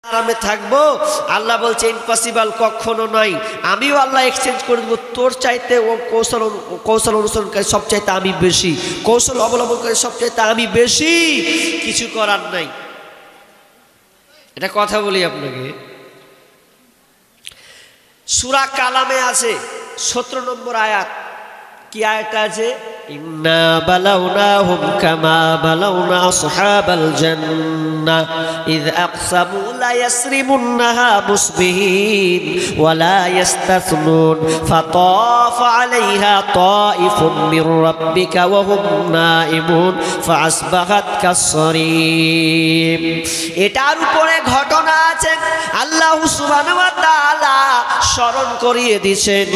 আরামে থাকবো? আল্লাহ বলছে ইম্পসিবল, কখনো নয়। আমিও আল্লাহ এক্সচেঞ্জ করে দেবো, তোর চাইতে ও কৌশল অনুসরণকারী সব চাইতে আমি বেশি, কৌশল অবলম্বনকারী সব চাইতে আমি বেশি, কিছু করার নাই। এটা কথা বলি আপনাকে, সূরা কালামে আছে 17 নম্বর আয়াত। কি আয়াতটা আছে? ইন্না বালাউনাহুম কামা বালাউনা আসহাবাল জান্নাহ ইয আকসামু লা ইয়াসরিমুন্নাহা মুসবিহিন ওয়া লা ইস্তাসনুন ফাতাফা আলাইহা তাইফুম মির রাব্বিকা ওয়া হুম নাইমুন ফাআসবাহাত কাসরিম। এটার উপরে ঘটনা আছে, আল্লাহ সুবহানাহু ওয়া তাআলা স্মরণ করিয়ে দিয়েছেন,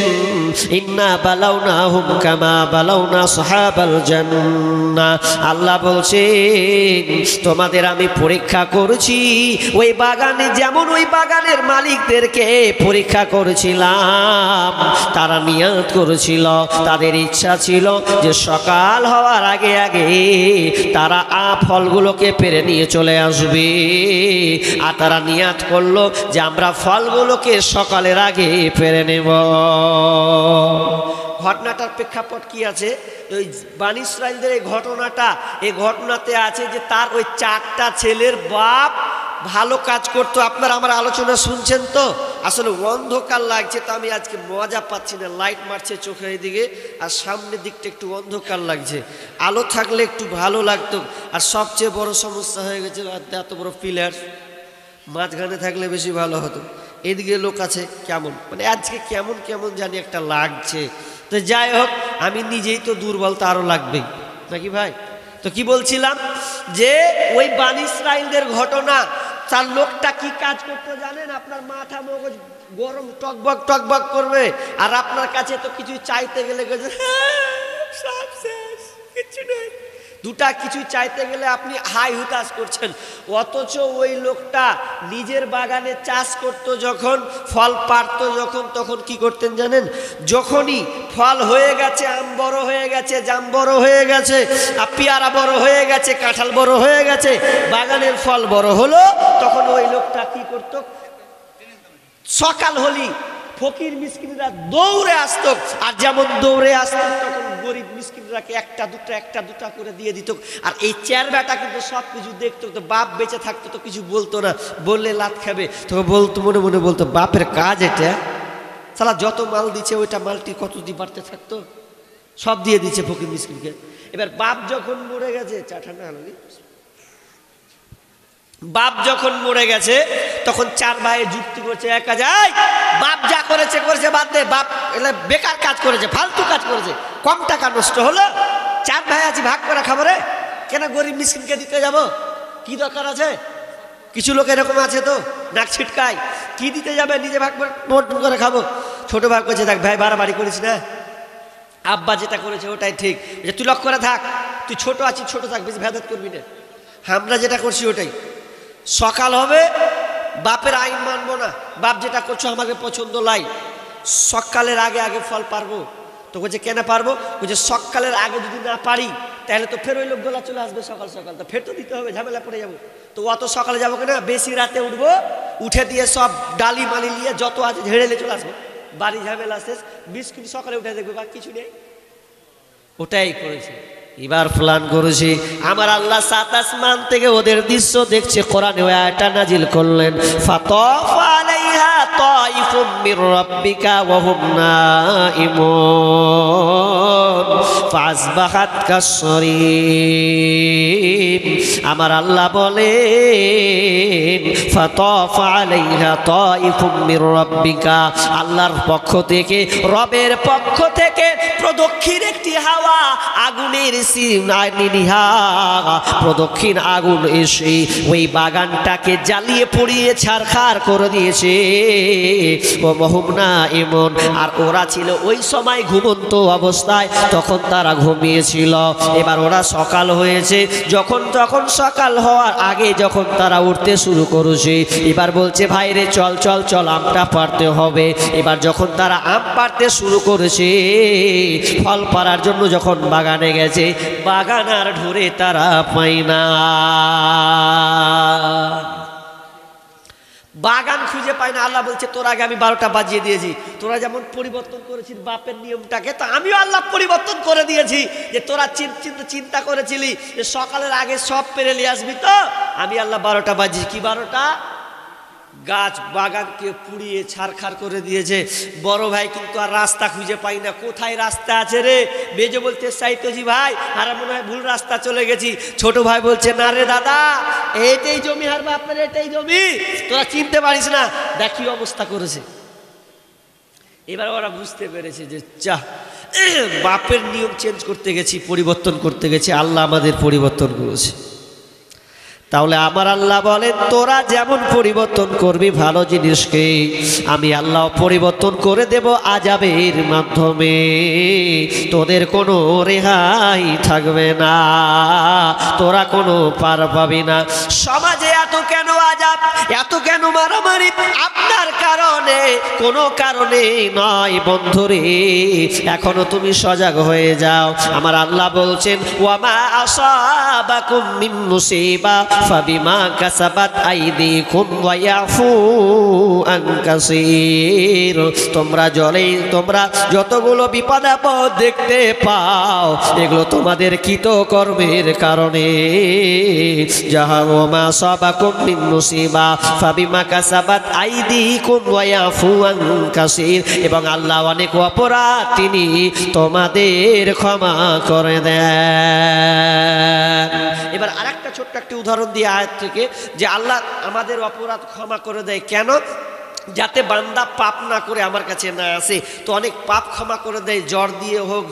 ইন্না বালাউনাহুম কামা বালাউনা আসহাবাল জান্নাহ। আল্লাহ বলছেন তোমাদের আমি পরীক্ষা করেছি ওই বাগানে, যেমন ওই বাগানের মালিকদেরকে পরীক্ষা করেছিলাম। তারা নিয়ত করেছিল, তাদের ইচ্ছা ছিল যে সকাল হওয়ার আগে আগে তারা ফলগুলোকে পেরে নিয়ে চলে আসবে। আর তারা নিয়ত করলো যে আমরা ফলগুলোকে সকালের আগে পেরে নেব। ঘটনাটার প্রেক্ষাপট কি আছে? ওই বনী ইসরাঈলদের এই ঘটনাতে আছে যে তার ওই 4টা ছেলের বাপ ভালো কাজ করতো। আপনারা আমার আলোচনা শুনছেন তো? আসলে অন্ধকার লাগছে, তো আমি আজকে মজা পাচ্ছি না, লাইট মারছে চোখের দিকে আর সামনের দিকটা একটু অন্ধকার লাগছে, আলো থাকলে একটু ভালো লাগতো। আর সবচেয়ে বড় সমস্যা হয়ে গেছে এত বড় পিলার মাঝখানে থাকলে বেশি ভালো হতো। এদিকে লোক আছে, কেমন মানে আজকে কেমন কেমন জানি একটা লাগছে। তো যাই হোক, আমি নিজেই তো দুর্বল, তো আরও লাগবেই নাকি ভাই? তো কি বলছিলাম যে ওই বনী ইসরাঈলদের ঘটনা, তার লোকটা কি কাজ করতে জানেন? আপনার মাথা মগজ গরম টকবক টকবক করবে, আর আপনার কাছে তো কিছু চাইতে গেলে সব শেষ, কিছু নেই। দুটা কিছু চাইতে গেলে আপনি হাই হুতাশ করছেন। অথচ ওই লোকটা নিজের বাগানে চাষ করতো, যখন ফল পারতো যখন, তখন কি করতেন জানেন? যখনই ফল হয়ে গেছে, আম বড় হয়ে গেছে, জাম বড় হয়ে গেছে, পেয়ারা বড় হয়ে গেছে, কাঁঠাল বড় হয়ে গেছে, বাগানের ফল বড় হলো, তখন ওই লোকটা কি করতো? সকাল হলি ফকির মিসকিনরা দৌড়ে আসতো, আর যেমন দৌড়ে আসতো তখন গরিব মিসকিনরাকে একটা দুটা করে দিয়ে দিত। আর এই চেয়ারটা কিন্তু সব কিছু দেখতো, তো বাপ বেঁচে থাকতো তো কিছু বলতো না, বললে লাত খাবে, তো বলতো মনে মনে বলতো বাপের কাজ এটা, সালা যত মাল দিচ্ছে ওইটা মালটি কত দিয়ে বাড়তে থাকতো, সব দিয়ে দিচ্ছে ফকির মিসকিনকে। এবার বাপ যখন মরে গেছে, চাঠানা আলোনি, বাপ যখন মরে গেছে তখন 4 ভাই যুক্তি করছে, একা যায় বাপ যা করেছে বাদ দে, বাপ এলে বেকার কাজ করেছে, ফালতু কাজ করেছে, কম টাকা নষ্ট হলো, 4 ভাই আছি ভাগ করে খাবো রে, কেন গরিব মিসকিনকে দিতে যাব, কি দরকার আছে? কিছু লোক এরকম আছে তো নাক ছিটকায়, কি দিতে যাবে, নিজে ভাগ করে খাবো। ছোট ভাই করছে, দেখ ভাই বাড়াবাড়ি করিস না, আব্বা যেটা করেছে ওটাই ঠিক, তুই লক্ষ্য করে থাক, তুই ছোট আছিস ছোট থাক, বেশি ভেদাত করবি না, আমরা যেটা করছি ওটাই। সকাল হবে, বাপের আইন মানবো না, বাপ যেটা করছো আমাকে পছন্দ লাই, সকালের আগে আগে ফল পারবো। তো বলছে কেন পারবো? বলছে সকালের আগে যদি না পারি তাহলে তো ফের ওই লোক গোলা চলে আসবে সকাল সকাল, তো ফের তো দিতে হবে, ঝামেলা পড়ে যাবো। তো অত সকালে যাবো কেনা, বেশি রাতে উঠবো, উঠে দিয়ে সব ডালি মালি নিয়ে যত আছে ঝেড়ে নিয়ে চলে আসবো, বাড়ি ঝামেলা শেষ, বিস্কুট সকালে উঠে দেখবে বা কিছু নেই। ওটাই করেছে। এবার প্ল্যান করেছি, আমার আল্লাহ 7 আসমান থেকে ওদের দৃশ্য দেখছে, কোরআনে ওই আয়াতটা নাজিল করলেন, ফাতাফা আলাইহা তাইফুম মির রাব্বিকা ওয়া হুম নাইমুন ফাসবাহাত কাসরিম। আমার আল্লাহ বলেন ফাতাফা আলাইহা তাইফুম মির রাব্বিকা, আল্লাহর পক্ষ থেকে, রবের পক্ষ থেকে প্রদক্ষিণ একটি হাওয়া, আগুনের প্রদক্ষিণ আগুন এসে ওই বাগানটাকে জ্বালিয়ে পুড়িয়ে ছারখার করে দিয়েছে। ও মহুমনা এমন, আর ওরা ছিল ওই সময় ঘুমন্ত অবস্থায়, তখন তারা ঘুমিয়েছিল। এবার ওরা সকাল হয়েছে, যখন সকাল হওয়ার আগে যখন তারা উঠতে শুরু করেছে, এবার বলছে ভাই রে চল চল চল আমটা পাড়তে হবে। এবার যখন তারা আম পাড়তে শুরু করেছে, ফল পাড়ার জন্য যখন বাগানে গেছে, বাগান আর ঢুরে তারা পায় না। বাগান খুঁজে পাই না, আল্লাহ বলছে তোর আগে আমি 12টা বাজিয়ে দিয়েছি। তোরা যেমন পরিবর্তন করেছিস বাপের নিয়মটাকে, তো আমিও আল্লাহ পরিবর্তন করে দিয়েছি। যে তোরা চিন্তা করেছিলি যে সকালের আগে সব পেরে নিয়ে আসবি, তো আমি আল্লাহ 12টা বাজিয়েছি। কি 12টা? গাছ বাগানকে পুড়িয়ে ছারখার করে দিয়েছে। বড় ভাই কিন্তু আর রাস্তা খুঁজে পাই না, কোথায় রাস্তা আছে রে? বেজে বলতে সাইতজি ভাই, আর মনে হয় ভুল রাস্তা চলে গেছি। ছোট ভাই বলছে না রে দাদা, এইটাই জমি, আর বাপের এটাই জমি, তোরা চিনতে পারিস না। দেখি অবস্থা করেছে। এবার ওরা বুঝতে পেরেছে যে বাপের নিয়ম চেঞ্জ করতে গেছি, পরিবর্তন করতে গেছি, আল্লাহ আমাদের পরিবর্তন করেছে। তাহলে আমার আল্লাহ বলেন তোরা যেমন পরিবর্তন করবি ভালো জিনিসকে, আমি আল্লাহ পরিবর্তন করে দেব আযাবের মাধ্যমে। তোদের কোনো রেহাই থাকবে না, তোরা কোনো পার পাবি না। সমাজে এত কেন আযাব, এত কেন মারামারি? আপনার কারণে, কোনো কারণে নয় বন্ধুরে। এখনো তুমি সজাগ হয়ে যাও। আমার আল্লাহ বলছেন ওয়ামা আসাবাকুম মিন মুসিবা ফাবিমা কাসাবাত আইদিকুম ওয়া ইয়াফু আন কাসীর। তোমরা যতগুলো বিপদ আপদ দেখতে পাও, এগুলো তোমাদের কৃতকর্মের কারণে। যাহা ওয়ামা আসাবাকুম মিন মুসিবা ফাবিমা কাসাবাত আইদিকুম ওয়া ইয়াফু আন কাসীর। এবং আল্লাহ অনেক অপরাধ তিনি তোমাদের ক্ষমা করে দেন। এবার আরেকটা ছোট্ট একটা উদাহরণ দিয়ে আয়াত থেকে, যে আল্লাহ আমাদের অপরাধ ক্ষমা করে দেয় কেন? যাতে বান্দা পাপ না করে আমার কাছে না আসে। তো অনেক পাপ ক্ষমা করে দেয়, জ্বর দিয়ে হোক,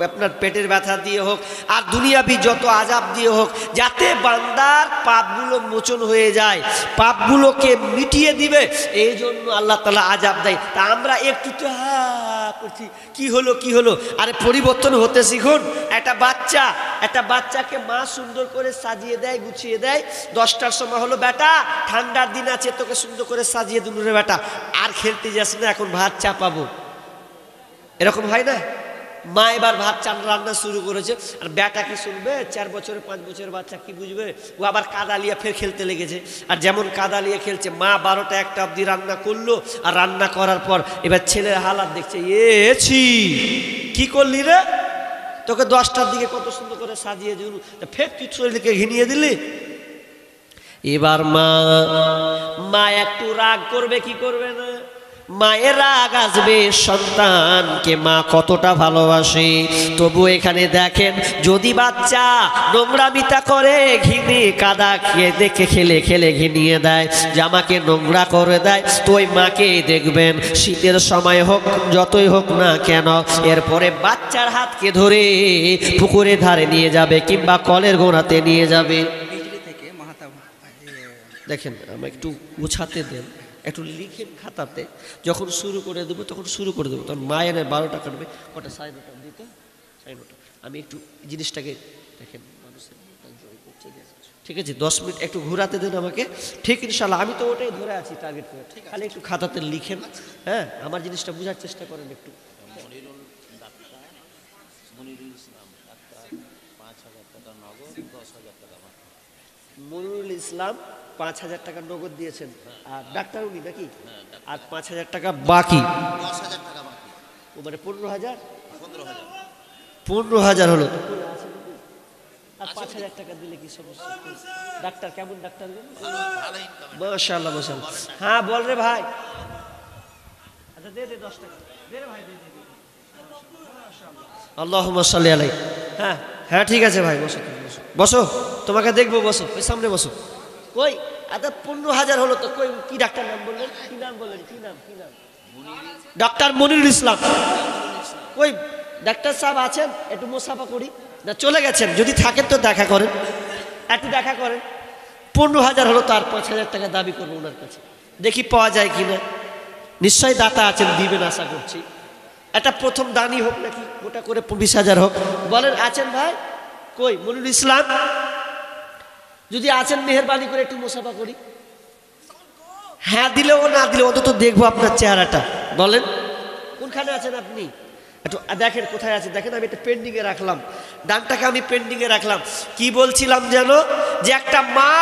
আপনার পেটের ব্যথা দিয়ে হোক, আর দুনিয়াবি যত আযাব দিয়ে হোক, যাতে বান্দার পাপগুলো মোচন হয়ে যায়, পাপগুলোকে মিটিয়ে দিবে। এই জন্য আল্লাহ তাআলা আযাব দেয়। তা আমরা একটু তো করছি, কি হলো? আরে পরিবর্তন হতে শিখুন। একটা বাচ্চাকে মা সুন্দর করে সাজিয়ে দেয়, গুছিয়ে দেয়। 10টার সময় হলো, বেটা ঠান্ডার দিন আছে, তোকে সুন্দর করে সাজিয়ে দিল রে বেটা, আর খেলতে যাস না, এখন ভাত চাপাবো। এরকম হয় না? মা এবার ভাত রান্না শুরু করেছে, আর বেটা কি শুনবে? 4 বছরের 5 বছরের বাচ্চা কি বুঝবে? ও আবার কাদা লিয়ে ফের খেলতে লেগেছে। আর যেমন কাদা লিয়ে খেলছে, মা 12টা 1টা অবধি রান্না করলো, আর রান্না করার পর এবার ছেলের হালাত দেখছে, কি করলি রে? তোকে 10টার দিকে কত সুন্দর করে সাজিয়ে দিল, ফের তুই শরীরকে ঘিনিয়ে দিলি। এবার মা একটু রাগ করবে কি করবে না? মায়ের রাগ আসবে, সন্তানকে মা কতটা ভালোবাসে। তবু এখানে দেখেন, যদি বাচ্চা নোংরামিতা করে, ঘিনে কাদা খেলে ঘিনিয়ে দেয়, জামাকে নোংরা করে দেয়, তো ওই মাকে দেখবেন শীতের সময় হোক, যতই হোক না কেন, এরপরে বাচ্চার হাতকে ধরে পুকুরের ধারে নিয়ে যাবে কিংবা কলের গোড়াতে নিয়ে যাবে। দেখেন, আমাকে একটু গুছাতে দেন, একটু লিখেন খাতাতে। যখন শুরু করে দেবো তখন শুরু করে দেবো, তখন মা এনে 12টা কাটবে, কটা 9:30 দিতে 9:30। আমি একটু জিনিসটাকে দেখেন, মানুষের ঠিক আছে, 10 মিনিট একটু ঘোরাতে দেন আমাকে। ঠিক ইনশাল্লাহ, আমি তো ওটাই ধরে আছি টার্গেট করে। খালি একটু খাতাতে লিখেন, হ্যাঁ, আমার জিনিসটা বোঝার চেষ্টা করেন একটু। মনিরুল ইসলাম 5,000 টাকা নগদ দিয়েছেন, আর ডাক্তার উনি নাকি, আর 5,000 টাকা বাকি, 10,000 টাকা বাকি, মানে 15,000 হলো। আর 5,000 টাকা দিলে কি সমস্যা? ডাক্তার কেমন? ডাক্তার মাশাআল্লাহ মাশাআল্লাহ। হ্যাঁ বল রে ভাই, আচ্ছা দে 10 টাকা দে রে ভাই, দে। আল্লাহুম্মা সাল্লি আলাইহি। হ্যাঁ ঠিক আছে ভাই, বসো, তোমাকে দেখবো, বসো, ওই সামনে বসো। কই আচ্ছা 15,000 হলো তো, কই কি ডাক্তার নাম বললেন? কি নাম? ডাক্তার মনিরুল ইসলাম। কই ডাক্তার সাহেব আছেন? একটু মুসাফা করি না, চলে গেছেন? যদি থাকেন তো দেখা করেন, একটু দেখা করেন। 15,000 হলো তো, আর 5,000 টাকা দাবি করবো ওনার কাছে, দেখি পাওয়া যায় কিনা। নিশ্চয়ই দাতা আছেন, দিবেন আশা করছি। একটা প্রথম দানই হোক নাকি, ওটা করে 20,000 হোক। বলেন আছেন ভাই? কই মনিরুল ইসলাম? যদি আছেন মেহেরবানি করে একটু মুসাফা করি। হ্যাঁ দিলেও না দিলেও অন্তত দেখবো আপনার চেহারাটা। বলেন কোনখানে আছেন আপনি? একটু দেখেন কোথায় আছে, দেখেন। আমি একটা পেন্ডিংয়ে রাখলাম, ডানটাকে আমি পেন্ডিংয়ে রাখলাম। কি বলছিলাম যেন, যে একটা মা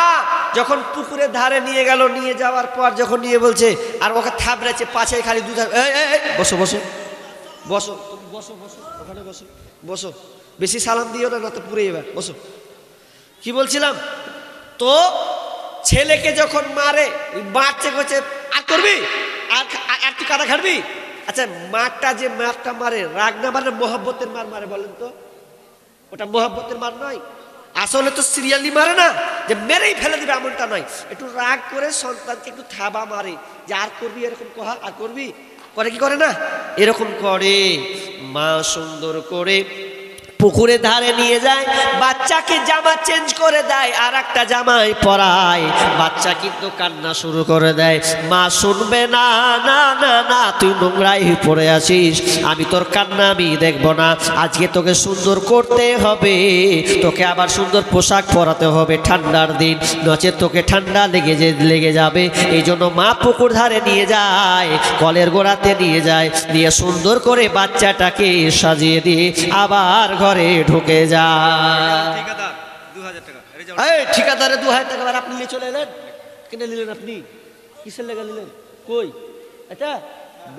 যখন পুকুরের ধারে নিয়ে গেল, নিয়ে যাওয়ার পর যখন নিয়ে বলছে, আর ওকে থাবড়েছে পাছে খালি দুধ, বসো বসো বসো বসো বসো ওখানে বসো বসো, বেশি সালাম দিও না, না তো পুরে এবার বসো। কি বলছিলাম, তো ছেলেকে যখন মারে, বাচ্চা করছে আর করবি, আর তুই কাটা খাটবি। আচ্ছা মারটা যে মারটা মারে, রাগ না মারে, মোহাব্বতের মার মারে বলেন তো? ওটা মোহাব্বতের মার নয়, আসলে তো সিরিয়ালি মারে না যে মেরেই ফেলে দিবে, এমনটা নয়। একটু রাগ করে সন্তানকে একটু থাবা মারে, যে আর করবি, এরকম কহা, আর করবি, করে কি করে না, এরকম করে। মা সুন্দর করে পুকুরে ধারে নিয়ে যায়, বাচ্চাকে জামা চেঞ্জ করে দেয়, আর একটা জামাই পরায়, বাচ্চা কিন্তু কান্না শুরু করে দেয়। মা শুনবে না, না না না, তুই নোংরাই পড়ে আসিস, আমি তোর কান্না আমি দেখবো না, আজকে তোকে সুন্দর করতে হবে, তোকে আবার সুন্দর পোশাক পরাতে হবে ঠান্ডার দিন, নচেত তোকে ঠান্ডা লেগে যাবে। এই জন্য মা পুকুর ধারে নিয়ে যায়, কলের গোড়াতে নিয়ে যায়, নিয়ে সুন্দর করে বাচ্চাটাকে সাজিয়ে দিয়ে আবার ঘরে ঢুকে যায়। ঠিকাদারে 2000 টাকা আপনি নিয়ে চলে এলেন, কিনে নিলেন আপনি, কিসের লেগে নিলেন? কই এটা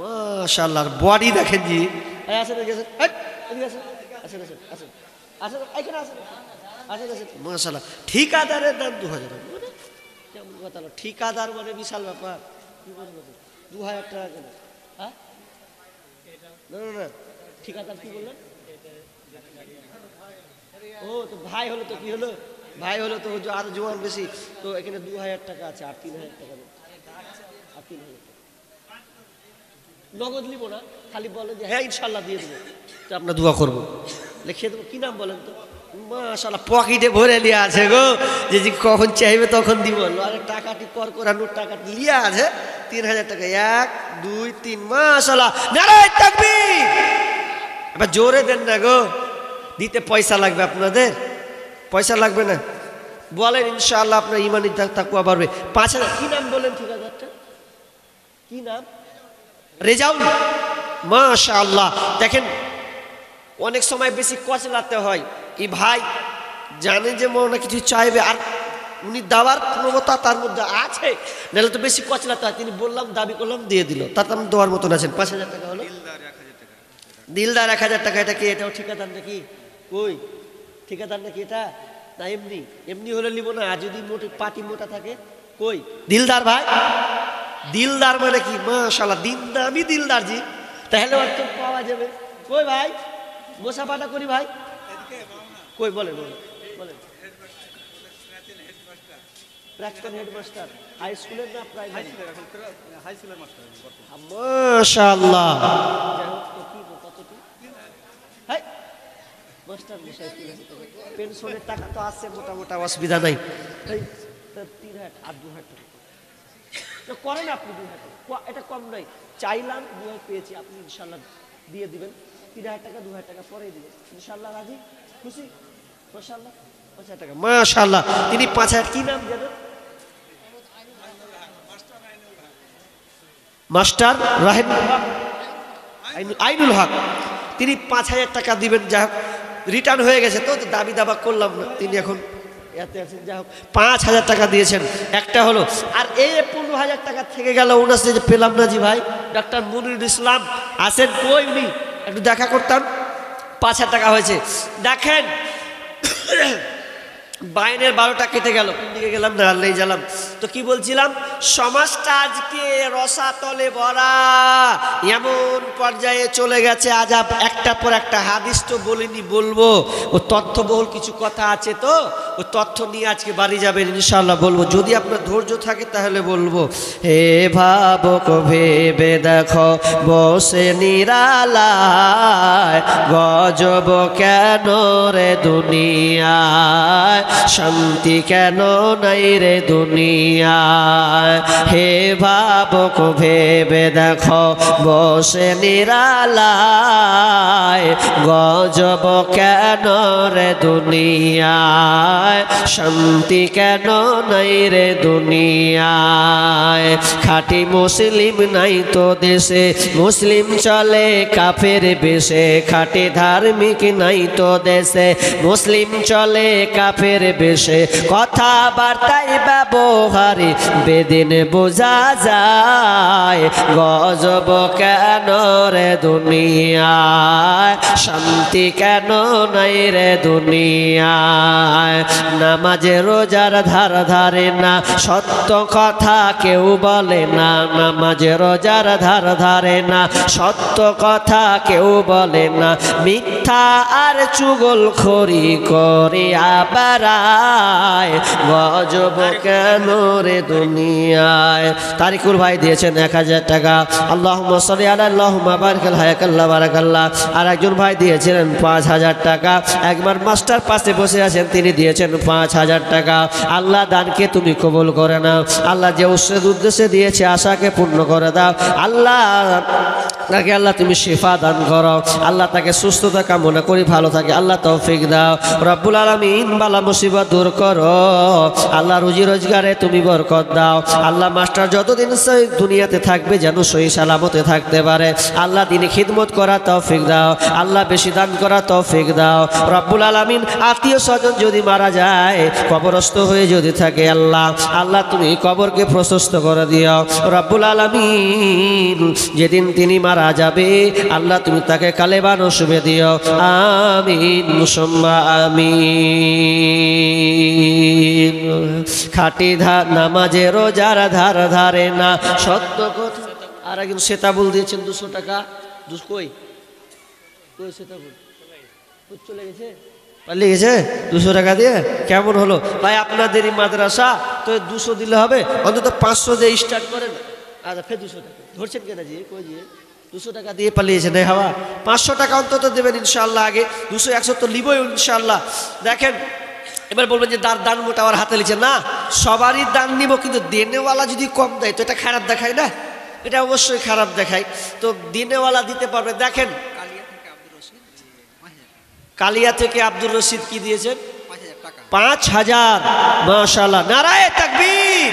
মাশাআল্লাহ বডি দেখেন জি, মাশাআল্লাহ। ঠিকাদারের দাম 2000 টাকা, কেমন কথা, ঠিকাদার মানে বিশাল ব্যাপার। কি বলবো 2000 টাকা কেন? হ্যাঁ না না না, ঠিকাদার কি বললেন? ও তো ভাই হলো, তো কি হলো, ভাই হলো তো আর জোয়ান বেশি, তো এখানে 2000 টাকা আছে, আর 3000 টাকা, আর 3000 নগদ নিব না, খালি বলেন যে হ্যাঁ ইনশাল্লাহ দিয়ে দেবো, তো আপনার দোয়া করবো, লিখে দেবো। কি নাম বলেন তো? মাশাআল্লাহ পকেটে ভরে লিয়া আছে গো, যে কখন চাইবে তখন দিব। আরে টাকাটি কর করানোর টাকাটি লিয়া আছে 3000 টাকা, 1 2 3, মাশাআল্লাহ, নারায়ে তাকবীর। এবার জোরে দেন না গো, দিতে পয়সা লাগবে আপনাদের, পয়সা লাগবে না, বলেন ইনশাআল্লাহ আপনার ইমানি তাকওয়া বাড়বে। 5000। কি নাম বলেন ঠিকাদারটা? কি নাম? রেজাউল। মাশাআল্লাহ, দেখেন অনেক সময় বেশি কচলাতে হয়, এই ভাই জানে যে মনে কিছু চাইবে, আর উনি দেওয়ার ক্ষমতা তার মধ্যে আছে, নাহলে তো বেশি কচলাতে হয়। তিনি বললাম, দাবি করলাম, দিয়ে দিল, তার তো দেওয়ার মতন আছেন। 5000 টাকা হলো, দিলদার 1000 টাকা। এটা কি, এটাও ঠিকাদার নাকি? কই ঠিকাদার নাকি এটা? না এমনি, এমনি হলে নিব না, আর যদি মোটে পাটি মোটা থাকে। কই দিলদার ভাই, দিলদার মানে কি? মাশাআল্লাহ, দিন দামি দিলদার জি, তাহলে আর তো পাওয়া যাবে। কই ভাই বসা পাটা করি ভাই, কই বলেন বলেন। প্রাক্তন হেডমাস্টার হাই স্কুলের না প্রাইমারি? হাই স্কুলের মাস্টার। মাশাআল্লাহ, পেনশনের টাকা তো আছে মোটামুটি, অসুবিধা নাই। 3000 আর 2000 টাকা করেন আপনি, 2000 টাকা এটা কম নাই। চাইলাম 2000 পেয়েছি, আপনি ইনশাল্লাহ দিয়ে দিবেন। 3000 টাকা 2000 টাকা পরে দিবেন ইনশাল্লাহ। রাজি, খুশি? মাশাআল্লাহ, 5000 টাকা মাশাআল্লাহ। তিনি 5000। কি নাম জানেন? মাস্টার আইনুল হক। তিনি 5000 টাকা দিবেন। যা হোক রিটার্ন হয়ে গেছে, তো দাবি দাবা করলাম না, তিনি এখন এতে আছেন। যা হোক 5000 টাকা দিয়েছেন, একটা হলো। আর এই 15000 টাকা থেকে গেল ওনার যে পেলাম না জি ভাই, ডাক্তার মনিরুল ইসলাম আসেন, কই উনি, একটু দেখা করতাম। 5000 টাকা হয়েছে। দেখেন বাইনের 12টা কেটে গেল, কোন দিকে গেলাম না, আল্লাহই জানলাম। তো কি বলছিলাম, সমাজটা আজকে রসাতলে ভরা, এমন পর্যায়ে চলে গেছে। আজ একটা পর একটা হাদিস তো বলিনি, বলবো, ও তথ্যবহুল কিছু কথা আছে, তো ও তথ্য নিয়ে আজকে বাড়ি যাবেন ইনশাআল্লাহ, বলবো, যদি আপনার ধৈর্য থাকে তাহলে বলবো। হে ভাবক ভেবে দেখো, বসে নিরালায়, গজব কেন রে দুনিয়ায়, শান্তি কেন নাই রে দুনিয়ায়। হে ভাবুক ভেবে দেখো বসে নিরালায় গজব কেন রে দুনিয়ায় শান্তি কেন নাই রে দুনিয়ায় খাঁটি মুসলিম নাই তো দেশে মুসলিম চলে কাফের বেশে খাঁটি ধার্মিক নাই তো দেশে মুসলিম চলে কাফের বেশে কথাবার্তায় ব্যবহারে বেদিন বোঝা যায় গজব কেন রে দুনিয়ায় শান্তি কেন নাই রে দুনিয়ায় নামাজে রোজার ধার ধারে না সত্য কথা কেউ বলে না নামাজে রোজার ধার ধারে না সত্য কথা কেউ বলে না মিথ্যা আর চুগলখড়ি করে বেড়ায় গজব কেন রে দুনিয়ায় তারিকুল ভাই দিয়েছেন 1000 টাকা আল্লাহুম্মা সাল্লি আলা আল্লাহুম্মা বারিক হায়াকাল্লাহ বারাকাল্লাহ আর একজন ভাই দিয়েছিলেন 5000 টাকা একবার মাস্টার পাশে বসে আছেন তিনি দিয়েছেন 5000 টাকা আল্লাহ দানকে তুমি কবুল করে নাও আল্লাহ যে উদ্দেশ্যে দিয়েছে আশাকে পূর্ণ করে দাও আল্লাহ তাকে আল্লাহ তুমি শিফা দান করো আল্লাহ তাকে সুস্থতা কামনা করি ভালো থাকে আল্লাহ তৌফিক দাও রব্বুল আলামিন বালা মুসিবত দূর করো আল্লাহ রুজি রোজগারে তুমি বরকত দাও আল্লাহ মাস্টার যতদিন দুনিয়াতে থাকবে যেন সহি সালামতে থাকতে পারে আল্লাহ দিনে খিদমত করা তৌফিক দাও আল্লাহ বেশি দান করা তৌফিক দাও রব্বুল আলামিন আত্মীয় স্বজন যদি মারা যায় কবরস্থ হয়ে যদি থাকে আল্লাহ আল্লাহ তুমি কবরকে প্রশস্ত করে দিও রব্বুল আলামিন যেদিন তিনি মারা যাবে আল্লাহ তুমি তাকে কালেমা নসিবে দিও আমিন মুসাম্মা আমিন খাঁটি নামাজে রোজার ধার ধারে না সত্য কথা আর একজন সেতাবুল দিয়েছেন 200 টাকা কই সেতাবুল চলে গেছে পালিয়ে গেছে 200 টাকা দিয়ে কেমন হলো ভাই আপনাদেরই মাদ্রাসা তো 200 দিলে হবে অন্তত 500 দিয়ে স্টার্ট করেন আচ্ছা ফের 200 টাকা ধরছেন কেন জি কই দিয়ে 200 টাকা দিয়ে পালিয়েছে না হাওয়া 500 টাকা অন্তত দেবেন ইনশাআল্লাহ আগে 200 100 তো লিবই ইনশাআল্লাহ দেখেন এবার বলবেন যে দান মোটা আমার হাতে লিখছে না সবারই দান নিব কিন্তু দেনেওয়ালা যদি কম দেয় তো এটা খারাপ দেখায় না এটা অবশ্যই খারাপ দেখায় তো দিনেওয়ালা দিতে পারবে দেখেন কালিয়া থেকে আব্দুর রশিদ কি দিয়েছেন 5000 মাশাআল্লাহ নারায়ে তাকবীর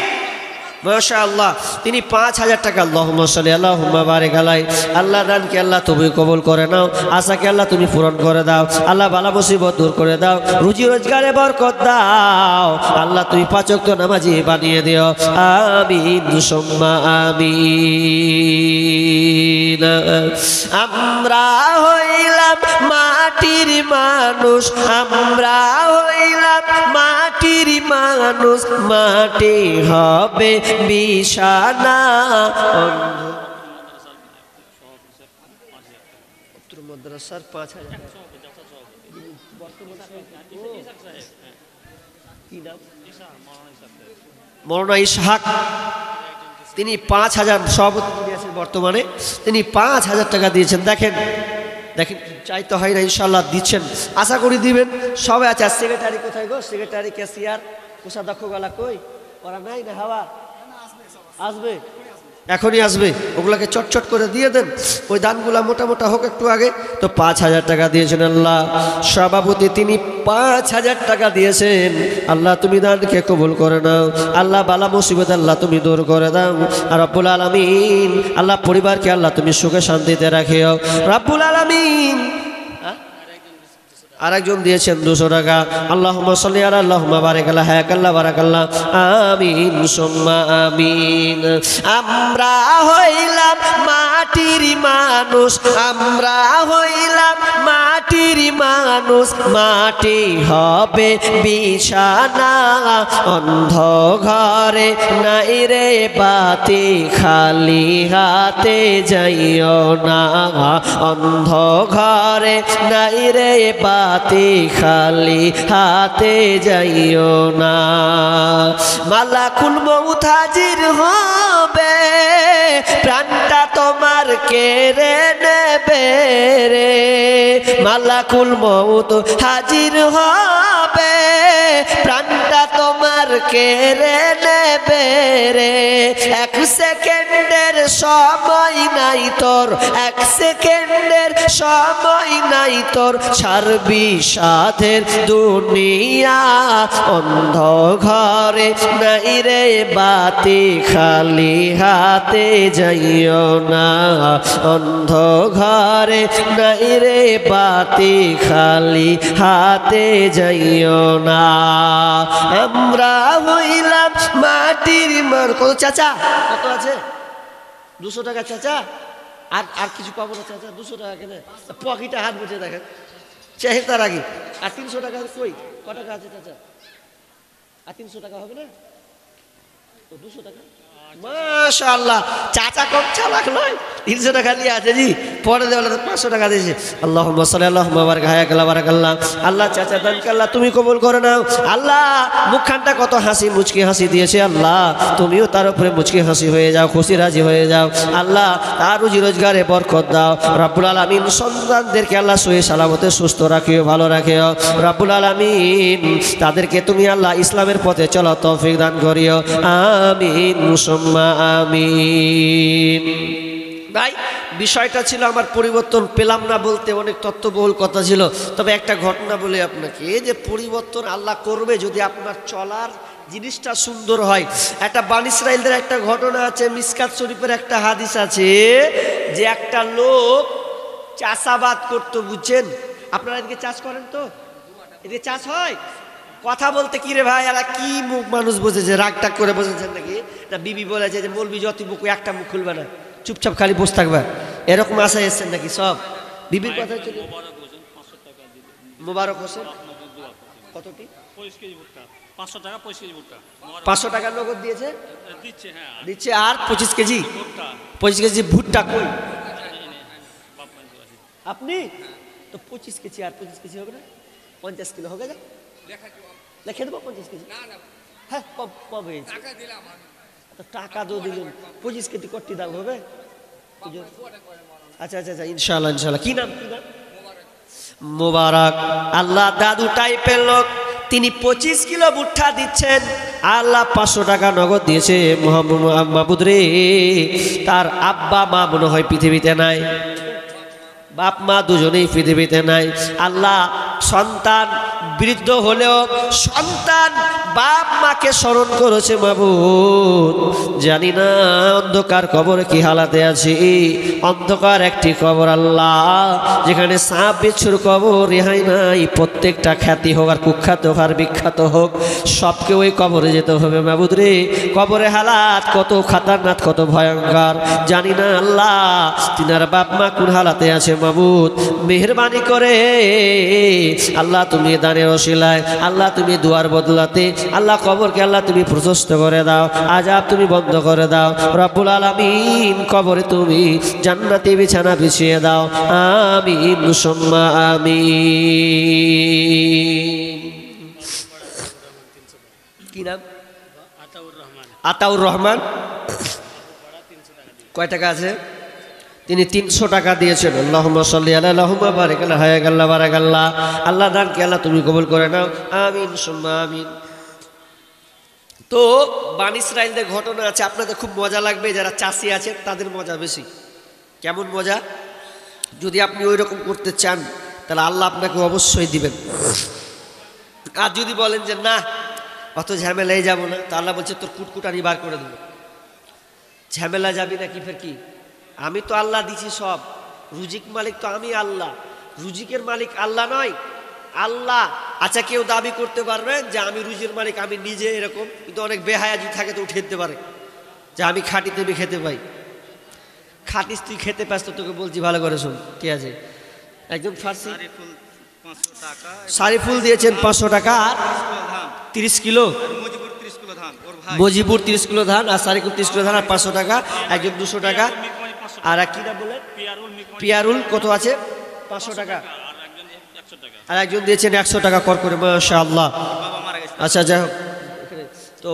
মাশাআল্লাহ তিনি 5000 টাকা আল্লাহুম্মা সাল্লি আল্লাহুম্মা বারিক আলাই আল্লাহ দানকে আল্লাহ তুমি কবুল করে নাও আশাকে আল্লাহ তুমি পূরণ করে দাও আল্লাহ বালা মুসিবত দূর করে দাও রুজি রোজগারে বরকত দাও আল্লাহ তুমি 5 ওয়াক্ত নামাজি বানিয়ে দিও আমিন সুম্মা আমিন আমরা হইলাম মাটির মানুষ আমরা হইলাম মাটির মানুষ মাটি হবে বিছানা মাদ্রাসার 5000 মৌলানা ইসহাক তিনি 5000 সভাপতি দিয়েছেন বর্তমানে তিনি 5000 টাকা দিয়েছেন দেখেন দেখেন চাইতে হয় না ইনশাআল্লাহ দিচ্ছেন আশা করি দিবেন সবাই আছে সেক্রেটারি কোথায় গো সেক্রেটারি ক্যাশিয়ার কোষাধ্যক্ষ গলা কই ওরা নাই না হাওয়া আসবে এখনই আসবে ওগুলাকে চটচট করে দিয়ে দেন ওই দানগুলা মোটা মোটা হোক একটু আগে তো 5000 টাকা দিয়েছেন আল্লাহ সভাপতি তিনি 5000 টাকা দিয়েছেন আল্লাহ তুমি দানকে কবুল করে নাও আল্লাহ বালা মুসিবত আল্লাহ তুমি দূর করে দাও আর রব্বুল আলামিন আল্লাহ পরিবারকে আল্লাহ তুমি সুখে শান্তিতে রাখিও রব্বুল আলামিন আরেকজন দিয়েছেন 200 টাকা আল্লাহুম্মা সাল্লি আলা আল্লাহুম্মা বারিক আলা হায়াকাল্লাহ বারাকাল্লাহ আমিন সুম্মা আমিন আমরা হইলাম মাটির মানুষ আমরা হইলাম মাটির মানুষ মাটি হবে বিছানা অন্ধ ঘরে নাই রে বাতি খালি হাতে যাইও না অন্ধ ঘরে নাই রে বাতি খালি হাতে যাইও না মালাকুল মউত হাজির হবে প্রাণটা তোমার কেড়ে নেবে রে মালাকুল মউত হাজির হবে প্রাণটা তোমার আর কেড়ে নেবে রে। এক সেকেন্ডের সময় নাই তোর, এক সেকেন্ডের সময় নাই তোর, ছাড়বি সাধের দুনিয়া। অন্ধ ঘরে নাই রে বাতি, খালি হাতে যাইও না। অন্ধ ঘরে নাই রে বাতি, খালি হাতে যাইও না। আমরা হইলাম মাটির মান। কত চাচা, কত আছে? 200 টাকা চাচা। আর কিছু পাবো না চাচা? 200 টাকা কেন? পকেটে হাত বুঝে দেখেন, চেহারা রাখি। আর 300 টাকা কই? ক টাকা আছে চাচা? আর 300 টাকা হবে না? 200 টাকা। মাশাআল্লাহ, চাচা কম চালাক নয়। 300 টাকা নিয়ে আছে জি, পরে দেওয়ালে 500 টাকা দিয়েছে। আল্লাহুম্মা সাল্লি আল্লাহুম্মা বারাক হায়াকাল্লাহ বারাকাল্লাহ। আল্লাহ চাচা দানকে আল্লাহ তুমি কবুল করে নাও। আল্লাহ মুখখানটা কত হাসি মুচকি হাসি দিয়েছে, আল্লাহ তুমিও তার উপরে মুচকি হাসি হয়ে যাও, খুশি রাজি হয়ে যাও। আল্লাহ তার রুজি রোজগারে বরকত দাও রব্বুল আলামিন। সন্তানদেরকে আল্লাহ সহি সালামতে সুস্থ রাখিও, ভালো রাখিও রব্বুল আলামিন। তাদেরকে তুমি আল্লাহ ইসলামের পথে চলা তৌফিক দান করিও, আমিন মুসাম্মা আমিন। ভাই বিষয়টা ছিল আমার পরিবর্তন পেলাম না বলতে, অনেক তত্ত্ববহুল কথা ছিল। তবে একটা ঘটনা বলি আপনাকে, যে পরিবর্তন আল্লাহ করবে যদি আপনার চলার জিনিসটা সুন্দর হয়। একটা বানী ইসরাইলদের একটা ঘটনা আছে, মিসকাত শরীফের একটা হাদিস আছে, যে একটা লোক চাষাবাদ করতো, বুঝছেন? আপনারা এদিকে চাষ করেন তো? এদিকে চাষ হয়? কথা বলতে কি রে ভাই, আর কি মুখ মানুষ বসেছে, রাগ টাগ করে বসেছেন নাকি? না বিবি বলেছে যে মৌলবি যত মুখ একটা মুখ খুলবে না, চুপচাপ খালি বসে থাকবে, এরকম আশায় এসছেন নাকি সব? বিবির কথা চলে। মোবারক হোসেন কতটি? 500 টাকা নগদ দিয়েছে, দিচ্ছে। আর 25 কেজি, 25 কেজি ভুট্টা কই? আপনি তো 25 কেজি আর 25 কেজি হবে না, 50 কিলো হবে না? লিখে দেবো 50 কেজি। হ্যাঁ কম হয়েছে, টাকা তো দিলেন। 25 কেজি কটি দাম হবে? আচ্ছা আচ্ছা আচ্ছা, ইনশাল্লাহ ইনশাল্লাহ। কি নাম? কি নাম? মোবারক। আল্লাহ দাদু টাইপের লোক, তিনি 25 কিলো ভুট্টা দিচ্ছেন। আল্লাহ 500 টাকা নগদ দিয়েছে। মাহবুদ রে, তার আব্বা মা মনে হয় পৃথিবীতে নাই, বাপ মা দুজনেই পৃথিবীতে নাই। আল্লাহ সন্তান বৃদ্ধ হলেও সন্তান বাপ মাকে স্মরণ করেছে। মাবুদ জানি না অন্ধকার কবরে কি হালাতে আছি, অন্ধকার একটি কবর আল্লাহ, যেখানে সাপ বিচ্ছুর কবর, রেহাই নাই। প্রত্যেকটা খ্যাতি হোক আর কুখ্যাত হোক আর বিখ্যাত হোক, সবকে ওই কবরে যেতে হবে। মাবুদ রে, কবরে হালাত কত খাতারনাক, কত ভয়ঙ্কর জানি না আল্লাহ। তিনার বাপ মা কোন হালাতে আছে মাবুদ, মেহেরবানি করে আল্লাহ তুমি দানের ওসিলায়, আল্লাহ তুমি দুয়ার বদলাতে, আল্লাহ কবরকে আল্লাহ তুমি প্রশস্ত করে দাও, আযাব তুমি বন্ধ করে দাও রব্বুল আলামিন। কবরে তুমি জান্নাতি বিছানা বিছিয়ে দাও, আমিন সুম্মা আমিন। কি নাম? আতাউর রহমান। কয় টাকা আছে? তিনি 300 টাকা দিয়েছেন। আল্লাহুম্মা সাল্লি আলা আল্লাহুম্মা বারিক আলা হায়াকাল্লাহ বারাকাল্লাহ। আল্লাহ দানকে আল্লাহ তুমি কবুল করে নাও, আমিন সুম্মা আমিন। তো বানী ইসরাইলদের ঘটনা আছে, আপনাদের খুব মজা লাগবে। যারা চাষি আছেন তাদের মজা বেশি। কেমন মজা? যদি আপনি ওই রকম করতে চান তাহলে আল্লাহ আপনাকে অবশ্যই দিবেন। আর যদি বলেন যে না অত ঝামেলায় যাব না, তা আল্লাহ বলছে তোর কুটকুটানি বার করে দেবো। ঝামেলা যাবি না কি? ফের কি? আমি তো আল্লাহ দিছি সব, রুজিক মালিক তো আমি আল্লাহ, রুজিকের মালিক আল্লাহ নয়, আল্লাহ। আচ্ছা কেউ দাবি করতে পারবেন যে আমি রুজির মালিক, আমি নিজে এরকম, কিন্তু অনেক বেহায়া যদি থাকে তো উঠে দিতে পারে যে আমি খাঁটি তুমি খেতে পাই। খাটিস তুই খেতে পাস তো, তোকে বলছি ভালো করে শোন। ঠিক আছে, একজন ফার্সি সারিফুল দিয়েছেন 500 টাকা আর 30 কিলো, মজিবুর 30 কিলো ধান আর সারিকুল 30 কিলো ধান আর 500 টাকা। একজন 200 টাকা। আর কি নাম বলেন? পিয়ারুল কত আছে? 500 টাকা। আর একজন দিয়েছেন 100 টাকা কর করে, মাশাআল্লাহ। আচ্ছা যাই হোক, তো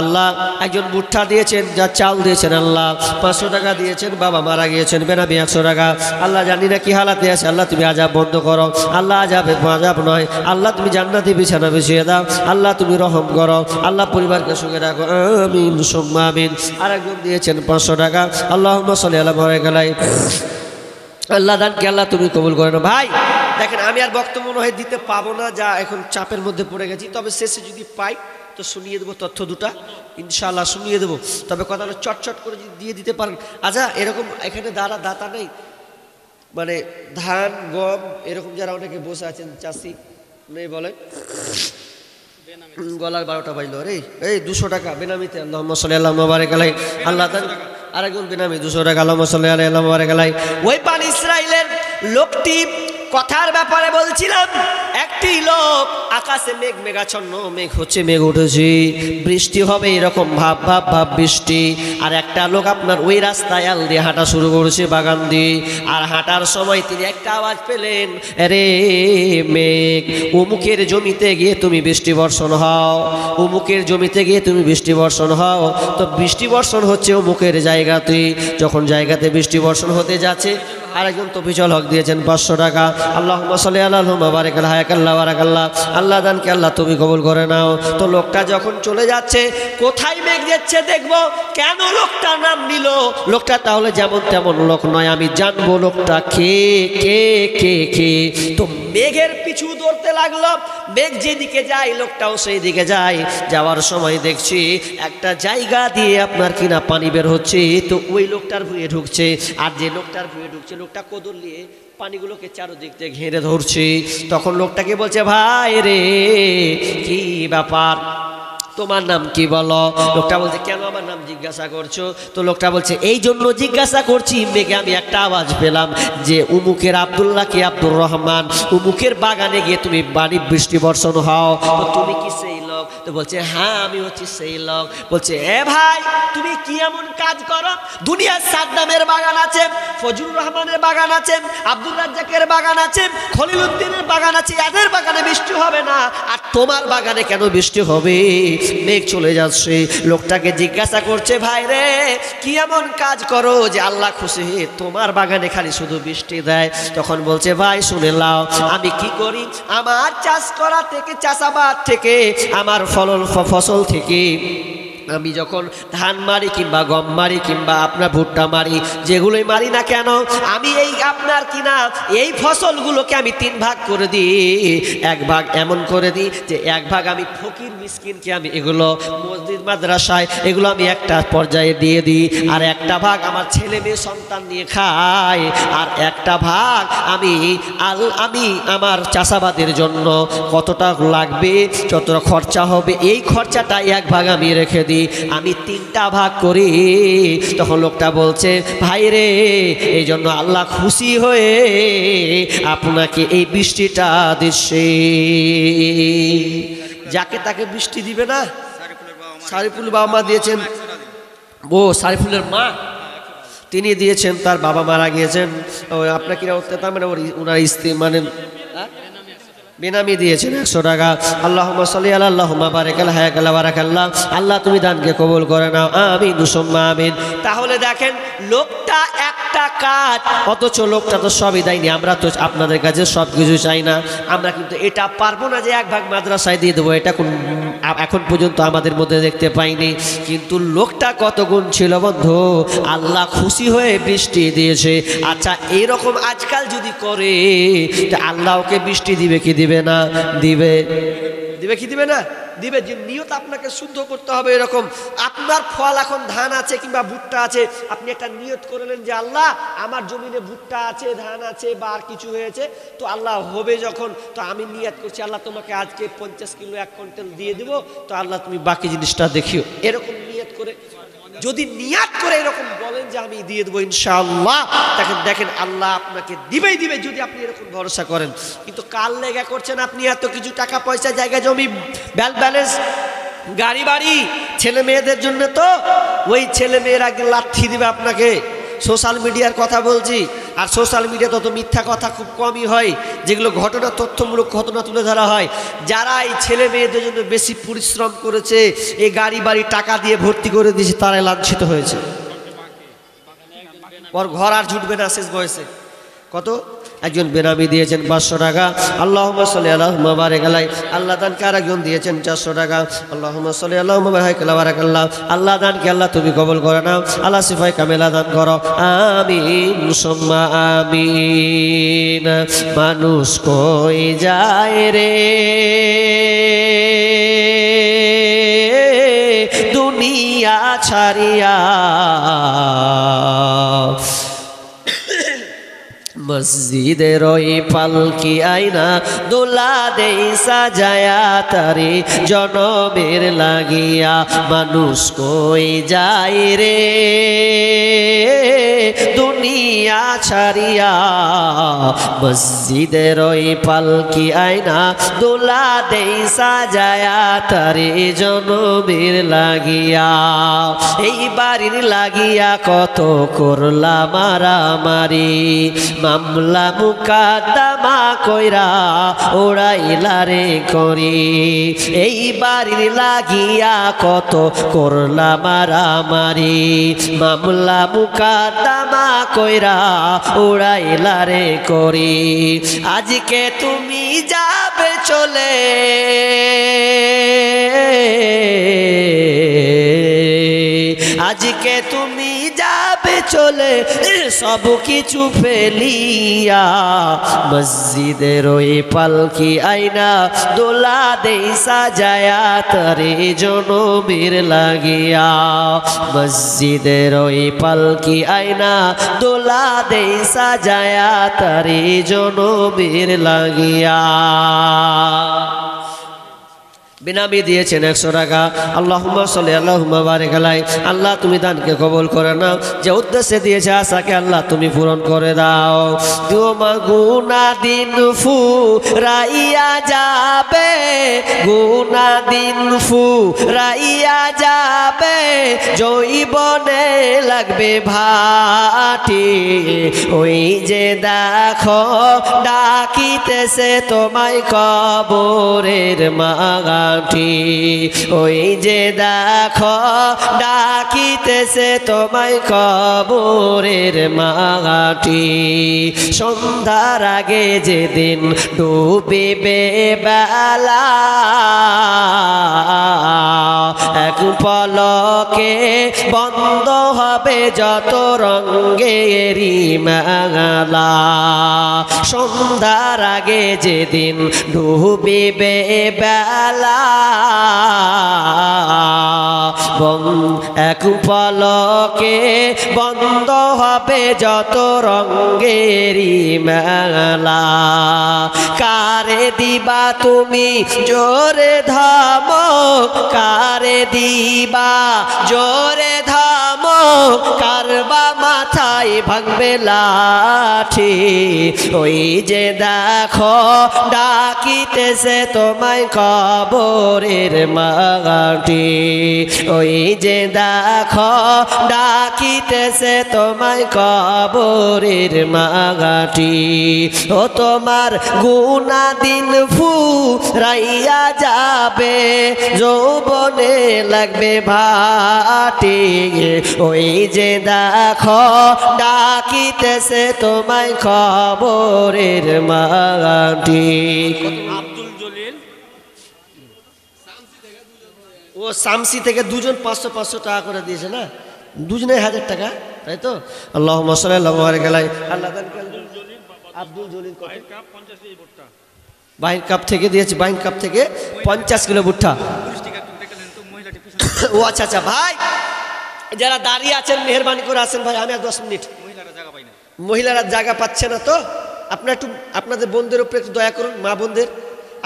আল্লাহ একজন ভুট্টা দিয়েছেন, যা চাল দিয়েছেন আল্লাহ, 500 টাকা দিয়েছেন, বাবা মারা গিয়েছেন, বেনামি 100 টাকা। আল্লাহ জানি না কি হালাতে আছে, আল্লাহ তুমি আযাব বন্ধ করো, আল্লাহ আযাব নয়, আল্লাহ তুমি জান্নাতি বিছানা বিছিয়ে দাও, আল্লাহ তুমি রহম করো, আল্লাহ পরিবারকে সুখে রাখো, আমিন সুম্মা আমিন। আরেকজন দিয়েছেন 500 টাকা, আল্লাহুম্মা সাল্লি আলা মুহাম্মাদ। আল্লাহ দানকে আল্লাহ তুমি কবুল করে নাও। ভাই দেখেন, আমি আর বক্তব্য মনে হয় দিতে পাবো না, যা এখন চাপের মধ্যে পড়ে গেছি, তবে শেষে যদি পাই তো শুনিয়ে দেবো, তথ্য দুটা ইনশাআল্লাহ শুনিয়ে দেবো। তবে কথা হলো চটচট করে যদি দিয়ে দিতে পারেন। আচ্ছা, এরকম এখানে দাতা নেই, মানে ধান গম এরকম যারা অনেকে বসে আছেন, চাষি নেই বলেন? গলার 12টা বাজলো রে। এই 200 টাকা বেনামিতে, আল্লাহুম্মা সাল্লি আলা মুবারক আলাইহি। আল্লাহ দান আরেকজন বেনামি 200 টাকা, আল্লাহুম্মা সাল্লি আলা মুবারক আলাইহি। ওই পানি ইসরাইলের লোকটি কথার ব্যাপারে বলছিলাম, একটি লোক আকাশে মেঘাচ্ছন্ন, মেঘ হচ্ছে, মেঘ উঠেছে, বৃষ্টি হবে এরকম ভাব বৃষ্টি। আর একটা লোক আপনার ওই রাস্তায় আল দিয়ে হাঁটা শুরু করেছে, বাগান দিয়ে। আর হাঁটার সময় তিনি একটা আওয়াজ পেলেন, রে মেঘ, অমুকের জমিতে গিয়ে তুমি বৃষ্টি বর্ষণ হও, অমুকের জমিতে গিয়ে তুমি বৃষ্টি বর্ষণ হও। তো বৃষ্টি বর্ষণ হচ্ছে অমুকের জায়গাতে। যখন জায়গাতে বৃষ্টি বর্ষণ হতে যাচ্ছে, আরেকজন তফিজুল হক দিয়েছেন 500 টাকা, আল্লাহুম্মা সাল্লি আলা মুবারক হায়াকাল্লাহ বারাকাল্লাহ। আল্লাহ দানকে আল্লাহ তুমি কবুল করে নাও। তো লোকটা যখন চলে যাচ্ছে, কোথায় মেঘ যাচ্ছে দেখবো, কেন লোকটা নাম নিল? লোকটা তাহলে যেমন তেমন লোক নয়, আমি জানবো লোকটা কে কে কে কে। তো মেঘের পিছু ধরতে লাগলো, মেঘ যেদিকে যায় লোকটাও সেই দিকে যায়। যাওয়ার সময় দেখছি একটা জায়গা দিয়ে আপনার কিনা পানি বের হচ্ছে, তো ওই লোকটার ভুঁয়ে ঢুকছে। আর যে লোকটার ভুঁয়ে ঢুকছে, লোকটা কোদল নিয়ে পানিগুলোকে চারদিক থেকে ঘিরে ধরছে। তখন লোকটাকে বলছে, ভাই রে কি ব্যাপার, তোমার নাম কি বলো? লোকটা বলছে, কেন আমার নাম জিজ্ঞাসা করছো? তো লোকটা বলছে, এই জন্য জিজ্ঞাসা করছি, মেঘে আমি একটা আওয়াজ পেলাম যে উমুকের আব্দুল্লাহ কি আব্দুর রহমান, উমুকের বাগানে গিয়ে তুমি বাড়ি বৃষ্টি বর্ষণ হও, তো তুমি কি সেই লোক? তো বলছে, হ্যাঁ আমি হচ্ছি সেই লোক। বলছে, এ ভাই তুমি কি এমন কাজ করো? দুনিয়ার সাদ্দামের বাগান আছে, ফজলুর রহমানের বাগান আছে, আব্দুল রাজ্জাকের বাগান আছে, খলিলুদ্দিনের বাগান আছে, এদের বাগানে বৃষ্টি হবে না, আর তোমার বাগানে কেন বৃষ্টি হবে? মেঘ চলে যাচ্ছে। লোকটাকে জিজ্ঞাসা করছে, ভাই রে কি এমন কাজ করো যে আল্লাহ খুশি হয়ে তোমার বাগানে খালি শুধু বৃষ্টি দেয়? তখন বলছে, ভাই শুনে নাও, আমি কি করি, আমার চাষ করা থেকে, চাষাবাদ থেকে, আমার ফসল থেকে আমি যখন ধান মারি কিংবা গম মারি কিংবা আপনার ভুট্টা মারি, যেগুলোই মারি না কেন, আমি এই আপনার কিনা এই ফসলগুলোকে আমি 3 ভাগ করে দিই। 1 ভাগ এমন করে দিই যে 1 ভাগ আমি ফকির মিসকিনকে আমি এগুলো মসজিদ মাদ্রাসায় এগুলো আমি একটা পর্যায়ে দিয়ে দিই, আর একটা ভাগ আমার ছেলে মেয়ে সন্তান নিয়ে খাই, আর একটা ভাগ আমি আমার চাষাবাদের জন্য কতটা লাগবে, যতটা খরচা হবে, এই খরচাটা 1 ভাগ আমি রেখে দিই। আমি 3টা ভাগ করি। তখন লোকটা বলছে, ভাই রে এই জন্য আল্লাহ খুশি হয়ে আপনাকে এই বৃষ্টিটা দিচ্ছে। যাকে তাকে বৃষ্টি দিবে না। সারিফুল বাবা মা দিয়েছেন, ও সারিফুলের মা, তিনি দিয়েছেন, তার বাবা মারা গিয়েছেন, আপনার কিনা তার মানে ওনার স্ত্রী মানে বেনামি দিয়েছেন 100 টাকা। আল্লাহুম্মা সাল্লি আলা আল্লাহুম্মা বারিক আলা হায়াকাল্লাহ বারাকাল্লাহ। আল্লাহ তুমি দানকে কবুল করে নাও, আমিন সুম্মা আমিন। তাহলে দেখেন লোকটা একটা কাজ, অথচ লোকটা তো সবই দেয়নি। আমরা তো আপনাদের কাছে সব কিছু চাই না, আমরা কিন্তু এটা পারবো না যে 1 ভাগ মাদ্রাসায় দিয়ে দেবো, এটা এখন পর্যন্ত আমাদের মধ্যে দেখতে পাইনি। কিন্তু লোকটা কত গুণ ছিল বন্ধু, আল্লাহ খুশি হয়ে বৃষ্টি দিয়েছে। আচ্ছা এইরকম আজকাল যদি করে, তা আল্লাহ ওকে বৃষ্টি দিবে কি দিবে না? দিবে কি দিবে না? দিবে। যে নিয়ত আপনাকে শুদ্ধ করতে হবে এরকম। আপনার ফল এখন ধান আছে কিংবা ভুট্টা আছে, আপনি একটা নিয়ত করলেন যে আল্লাহ আমার জমিনে ভুট্টা আছে, ধান আছে বা আর কিছু হয়েছে, তো আল্লাহ হবে যখন, তো আমি নিয়ত করছি আল্লাহ তোমাকে আজকে 50 কিলো 1 কুইন্টাল দিয়ে দিব, তো আল্লাহ তুমি বাকি জিনিসটা দেখিও। এরকম নিয়ত করে যদি নিয়াত করে এরকম বলেন যে আমি দিয়ে দেবো ইনশাআল্লাহ, দেখেন আল্লাহ আপনাকে দিবেই দিবে, যদি আপনি এরকম ভরসা করেন। কিন্তু কাল লেগা করছেন আপনি এত কিছু টাকা পয়সা, জায়গা জমি, ব্যালেন্স, গাড়ি বাড়ি, ছেলে মেয়েদের জন্য, তো ওই ছেলে মেয়েরা লাথি দিবে আপনাকে, সোশ্যাল মিডিয়ার কথা বলছি। আর সোশ্যাল মিডিয়া তত মিথ্যা কথা খুব কমই হয়, যেগুলো ঘটনা তথ্যমূলক ঘটনা তুলে ধরা হয়। যারা এই ছেলে মেয়েদের জন্য বেশি পরিশ্রম করেছে, এই গাড়ি বাড়ি টাকা দিয়ে ভর্তি করে দিয়েছে, তারাই লাঞ্ছিত হয়েছে। ওর ঘর আর জুটবে না শেষ বয়সে। কত একজন বেনামি দিয়েছেন 500 টাকা, আল্লাহুম্মা সাল্লি আলা মুবারাক আলাই। আল্লাহ দানকে আর একজন দিয়েছেন 400 টাকা, আল্লাহুম্মা সাল্লি আলা মুবারাক আলা বারাকাল্লাহ। আল্লাহ দানকে আল্লাহ তুমি কবুল করে নাও, আল্লাহ সিফায়ে কামেলা দান করো, আমিন সুম্মা আমিন। মানুষ কই যায় রে দুনিয়া ছাড়িয়া, মসজিদের ওই পালকি আইনা দোলা দেই সাজায়া তারে জনমের লাগিয়া। মানুষ কই যায় রে দুনিয়া ছাড়িয়া, মসজিদের ওই পালকি আইনা দোলা দেই সাজায়া তারে জনমের লাগিয়া। এই বাড়ির লাগিয়া কত করলা মারামারি, মামলা মুকাদ্দমা কইরা ওড়াইলা রে করি। এই বাড়ির লাগিয়া কত করলা মারামারি, মামলা মুকাদ্দমা কইরা ওড়াইলা রে করি। আজকে তুমি যাবে চলে, আজকে তুমি যাবে চলে সব কিছু ফেলিয়া, মসজিদের ওই পালকি আইনা দোলা দেই সাজায়া তারে জনমের লাগিয়া। মসজিদের ওই পালকি আইনা দোলা দেই সাজায়া তারে জনমের লাগিয়া। বিনামি দিয়েছেন 100 টাকা, আল্লাহুম্মা সাল্লি আল্লাহুম্মা বারিক আলাই। আল্লাহ তুমি দানকে কবুল করে নাও, যে উদ্দেশ্যে দিয়েছে আশাকে আল্লাহ তুমি পূরণ করে দাও। তোমার গুনাহ দিন ফুরাইয়া যাবে, গুনাহ দিন ফুরাইয়া যাবে, জৈবনে লাগবে ভাটি। ওই যে দেখো ডাকিতেছে তোমায় কবরের মাগা, ওই যে দেখো ডাকিতেছে তোমায় কবরের মাটি। সন্ধ্যার আগে যেদিন ডুবিবে বেলা, এক পলকে বন্ধ হবে যত রঙ্গেরি মেলা। সন্ধ্যার আগে যেদিন ডুবিবে বেলা, এক পলকে বন্ধ হবে যত রঙ্গেরি মেলা। কারে দিবা তুমি জোরে ধমক, কারে দিবা জোরে ধমক, কারবা মাথায় ভাঙবে লাঠি। ওই যে দেখো ডাকিতেছে তোমায় কবরের মাটি, ওই যে দেখো ডাকিতেছে তোমায় কবরের মাটি। ও তোমার গুনাহ দিন ফুরাইয়া যাবে, যৌবনে লাগবে ভাটি। ওই যে দেখো ডাকিতেছে তোমায় কবরের মাটি। ও শামসি থেকে দুজন 500-500 টাকা করে দিয়েছে না, দুজনে 1000 টাকা, তাই তো? আল্লাহুম্মা সাল্লি আলা মুবারাক আলাই। আল্লাহ আব্দুল জলিল বাইন কাপ থেকে দিয়েছে, বাইন কাপ থেকে 50 কিলো ভুট্টা। ও আচ্ছা আচ্ছা ভাই, যারা দাঁড়িয়ে আছেন মেহরবানি করে আসেন ভাই, আমি আর 10 মিনিট। মহিলারা জায়গা পাচ্ছে না তো, আপনারা একটু আপনাদের বোনদের উপরে একটু দয়া করুন, মা বোনদের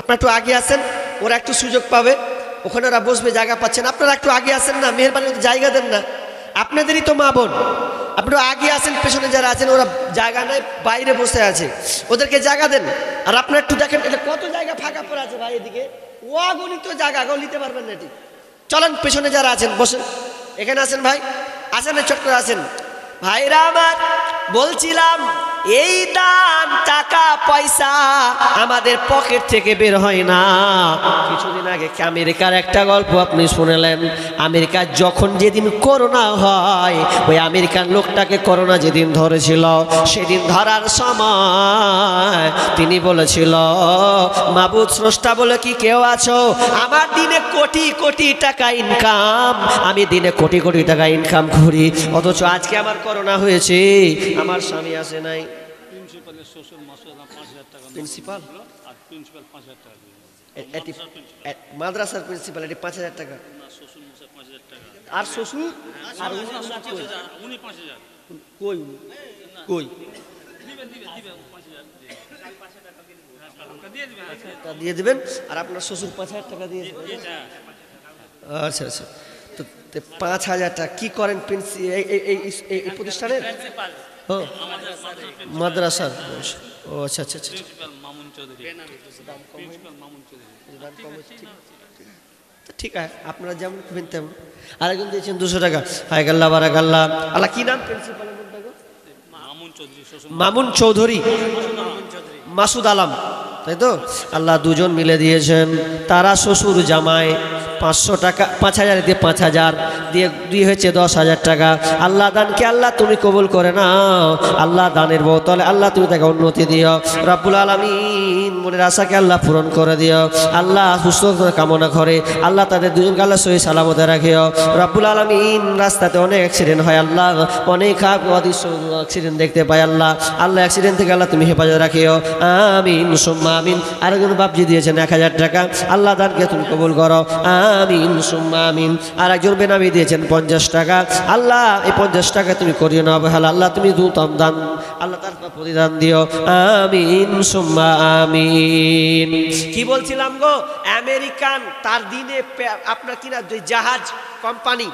আপনারা একটু আগে আসেন, ওরা একটু সুযোগ পাবে, ওখানে ওরা বসবে, জায়গা পাচ্ছেন। আপনারা একটু আগে আসেন না, মেহরবানি জায়গা দেন না, আপনাদেরই তো মা বোন। আপনারা আগে আসেন, পেছনে যারা আছেন ওরা জায়গা নেই, বাইরে বসে আছে, ওদেরকে জায়গা দেন। আর আপনারা একটু দেখেন এটা কত জায়গা ফাঁকা পড়ে আছে ভাই, এদিকে অগণিত জায়গা, গো নিতে পারবেন না এটি। চলেন পেছনে যারা আছেন বসেন, এখানে আসেন ভাই, আসেন চট করে আসেন। ভাইরা আমার, বলছিলাম এই দান টাকা পয়সা আমাদের পকেট থেকে বের হয় না। কিছুদিন আগে আমেরিকার একটা গল্প আপনি শুনলেন। আমেরিকার যখন যেদিন করোনা হয়, ওই আমেরিকান লোকটাকে করোনা যেদিন ধরেছিল, সেদিন ধরার সময় তিনি বলেছিল, মাবুদ স্রষ্টা বলে কি কেউ আছো? আমার দিনে কোটি কোটি টাকা ইনকাম, আমি দিনে কোটি কোটি টাকা ইনকাম করি, অথচ আজকে আমার করোনা হয়েছে, আমার স্বামী আসে নাই। প্রিন্সিপাল মাদ্রাসার প্রিন্সিপাল, এটি 5,000 টাকা। আর শ্বশুর আর কই কই দিয়ে দিবেন, আর আপনার শ্বশুর 5,000 টাকা দিয়ে দেবেন। আচ্ছা আচ্ছা, তো 5,000 টাকা কি করেন এই প্রতিষ্ঠানের? মাদ্রাসার। ও আচ্ছা আচ্ছা আচ্ছা, ঠিক আছে, আপনারা যেমন খুবেন তেমন। আরেকজন দিয়েছেন 200 টাকা। হায় গাল্লা বারাকাল্লাহ। আল্লাহ কি নাম প্রিন্সিপালের? মামুন চৌধুরী, মাসুদ আলম, তাই তো? আল্লাহ দুজন মিলে দিয়েছেন। তারা শ্বশুর জামাই 500 টাকা, 5,000 দিয়ে 5,000 দিয়ে হয়েছে 10,000 টাকা। আল্লাহ দানকে আল্লাহ তুমি কবুল করে নাও। আল্লাহ দানের বোতলে আল্লাহ তুমি তাকে উন্নতি দিও। রব্বুল আলামিন মনের আশাকে আল্লাহ পূরণ করে দিও। আল্লাহ সুস্থ কামনা করে আল্লাহ তাদের দুজনকে আল্লাহ সহি সালামতে রাখিও। রব্বুল আলামিন রাস্তাতে অনেক অ্যাক্সিডেন্ট হয় আল্লাহ, অনেক অদৃশ্য অ্যাক্সিডেন্ট দেখতে পাই আল্লাহ। আল্লাহ অ্যাক্সিডেন্ট থেকে আল্লাহ তুমি হেফাজত রাখিও, আমিন সুম্মা আমিন। আরেকজন বাপজি দিয়েছেন 1,000 টাকা। আল্লাহ দানকে তুমি কবুল করো, আমিন সুম্মা আমিন। আর একজন বেনামি দিয়েছেন 50 টাকা। আল্লাহ এই 50 টাকা তুমি করিও না অবহেলা, আল্লাহ তুমি দুতম দান, আল্লাহ তার প্রতিদান দিও, আমিন সুম্মা আমিন। কি বলছিলাম গো, আমেরিকান তার দিনে আপনার কিনা জাহাজ কোম্পানি,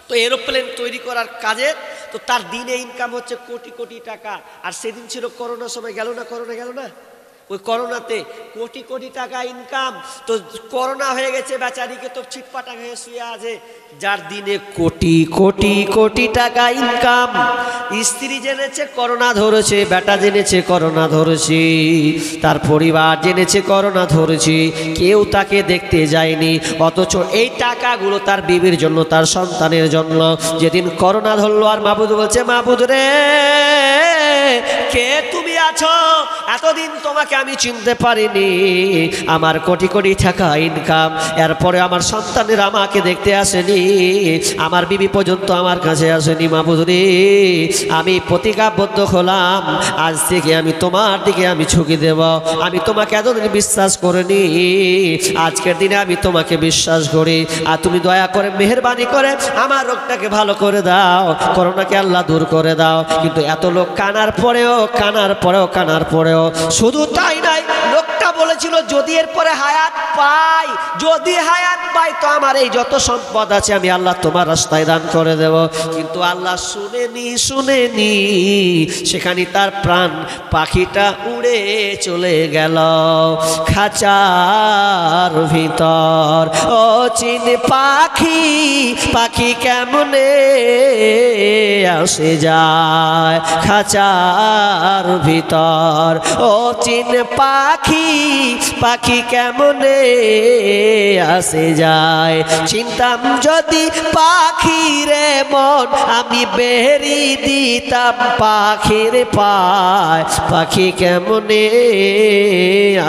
তো এরোপ্লেন তৈরি করার কাজে, তো তার দিনে ইনকাম হচ্ছে কোটি কোটি টাকা। আর সেদিন ছিল করোনার সময়, গেল না করোনা, গেল না? ওই করোনাতে কোটি কোটি টাকা ইনকাম। তো করোনা হয়ে গেছে বেচারিকে, তো ছিটপাটা হয়ে শুয়ে আছে। যার দিনে কোটি কোটি কোটি টাকা ইনকাম, স্ত্রী জেনেছে করোনা ধরেছে, বেটা জেনেছে করোনা ধরেছে, তার পরিবার জেনেছে করোনা ধরেছে, কেউ তাকে দেখতে যায়নি, অথচ এই টাকাগুলো তার বিবির জন্য, তার সন্তানের জন্য। যেদিন করোনা ধরলো, আর মাবুদ বলছে, মাবুদ রে কে তুমি আছো? এতদিন তোমাকে আমি চিনতে পারিনি, আমার কোটি কোটি টাকা ইনকাম, এরপরে আমার সন্তানের আমাকে দেখতে আসেনি, আমার বিবি পর্যন্ত আমার কাছে আসেনি। মাবুদ রে আমি প্রতিজ্ঞাবদ্ধ হলাম, আজ থেকে আমি তোমার দিকে আমি ঝুঁকি দেব। আমি তোমাকে এতদিন বিশ্বাস করিনি, আজকের দিনে আমি তোমাকে বিশ্বাস করি। আর তুমি দয়া করে মেহেরবানি করে আমার রোগটাকে ভালো করে দাও, করোনাকে আল্লাহ দূর করে দাও। কিন্তু এত লোক কানার পরেও শুধু তাই নাই, লোকটা বলেছিল যদি এরপরে হায়াত পাই, যদি হায়াত পাই তো আমার এই যত সম্পদ আছে আমি আল্লাহ তোমার রাস্তায় দান করে দেব। কিন্তু আল্লাহ শুনেনি, সেখানে তার প্রাণ পাখিটা উড়ে চলে গেল খাঁচার ভিতর। ও চিন পাখি কেমনে আসে যায় খাঁচার ভিতর। ও চিন পাখি কেমনে আসে যায়। চিনতাম যদি পাখিরে মন, আমি বেরি দিতাম পাখির পায়। পাখি কেমনে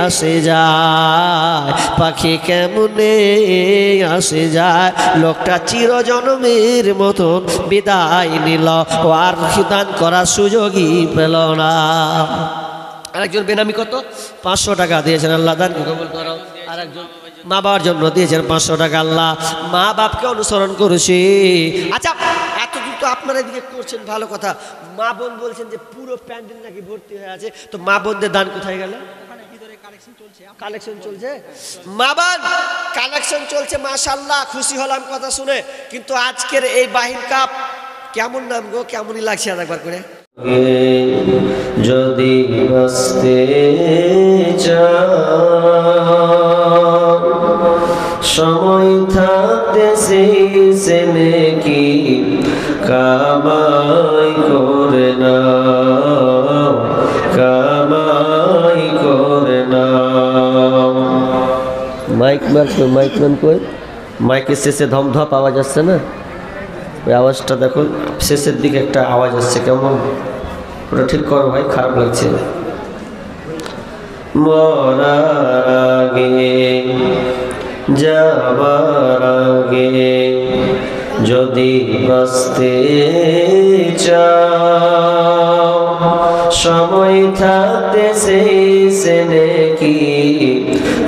আসে যায়, পাখি কেমনে আসে যায়। লোকটা চিরজন্মের মতন বিদায় নিল, ও আর দান করার সুযোগই পেল না। আরেকজন বেনামি কত 500 টাকা দিয়েছেন, আল্লাহ দানকে কবুল করো। আরেকজন মা বাবার জন্য দিয়েছেন 500 টাকা। আল্লাহ মা বাপকে অনুসরণ করেছি। আচ্ছা এতদূর তো আপনারা এদিকে করছেন, ভালো কথা। মা বোন বলছেন যে পুরো প্যান্ডেল নাকি ভর্তি হয়ে আছে, তো মা বোনদের দান কোথায় গেল? কালেকশন চলছে, মা বোন কালেকশন চলছে, মাশাআল্লাহ, খুশি হলাম কথা শুনে। কিন্তু আজকের এই বাহির কাপ কেমন নাম গো, কেমনই লাগছে একবার করে। যদি বাঁচতে চাও, সময় থাকতে সেই নেকি কামাই মাইকম্যান কই? মাইকের শেষে ধমধপ আওয়াজ আসছে না, ওই আওয়াজটা দেখো, শেষের দিকে একটা আওয়াজ আসছে কেমন, ওটা ঠিক করো ভাই, খারাপ লাগছে। মরার আগে যাবার আগে যদি বাঁচতে চাও, সময় থাকতে সেই সেনে কি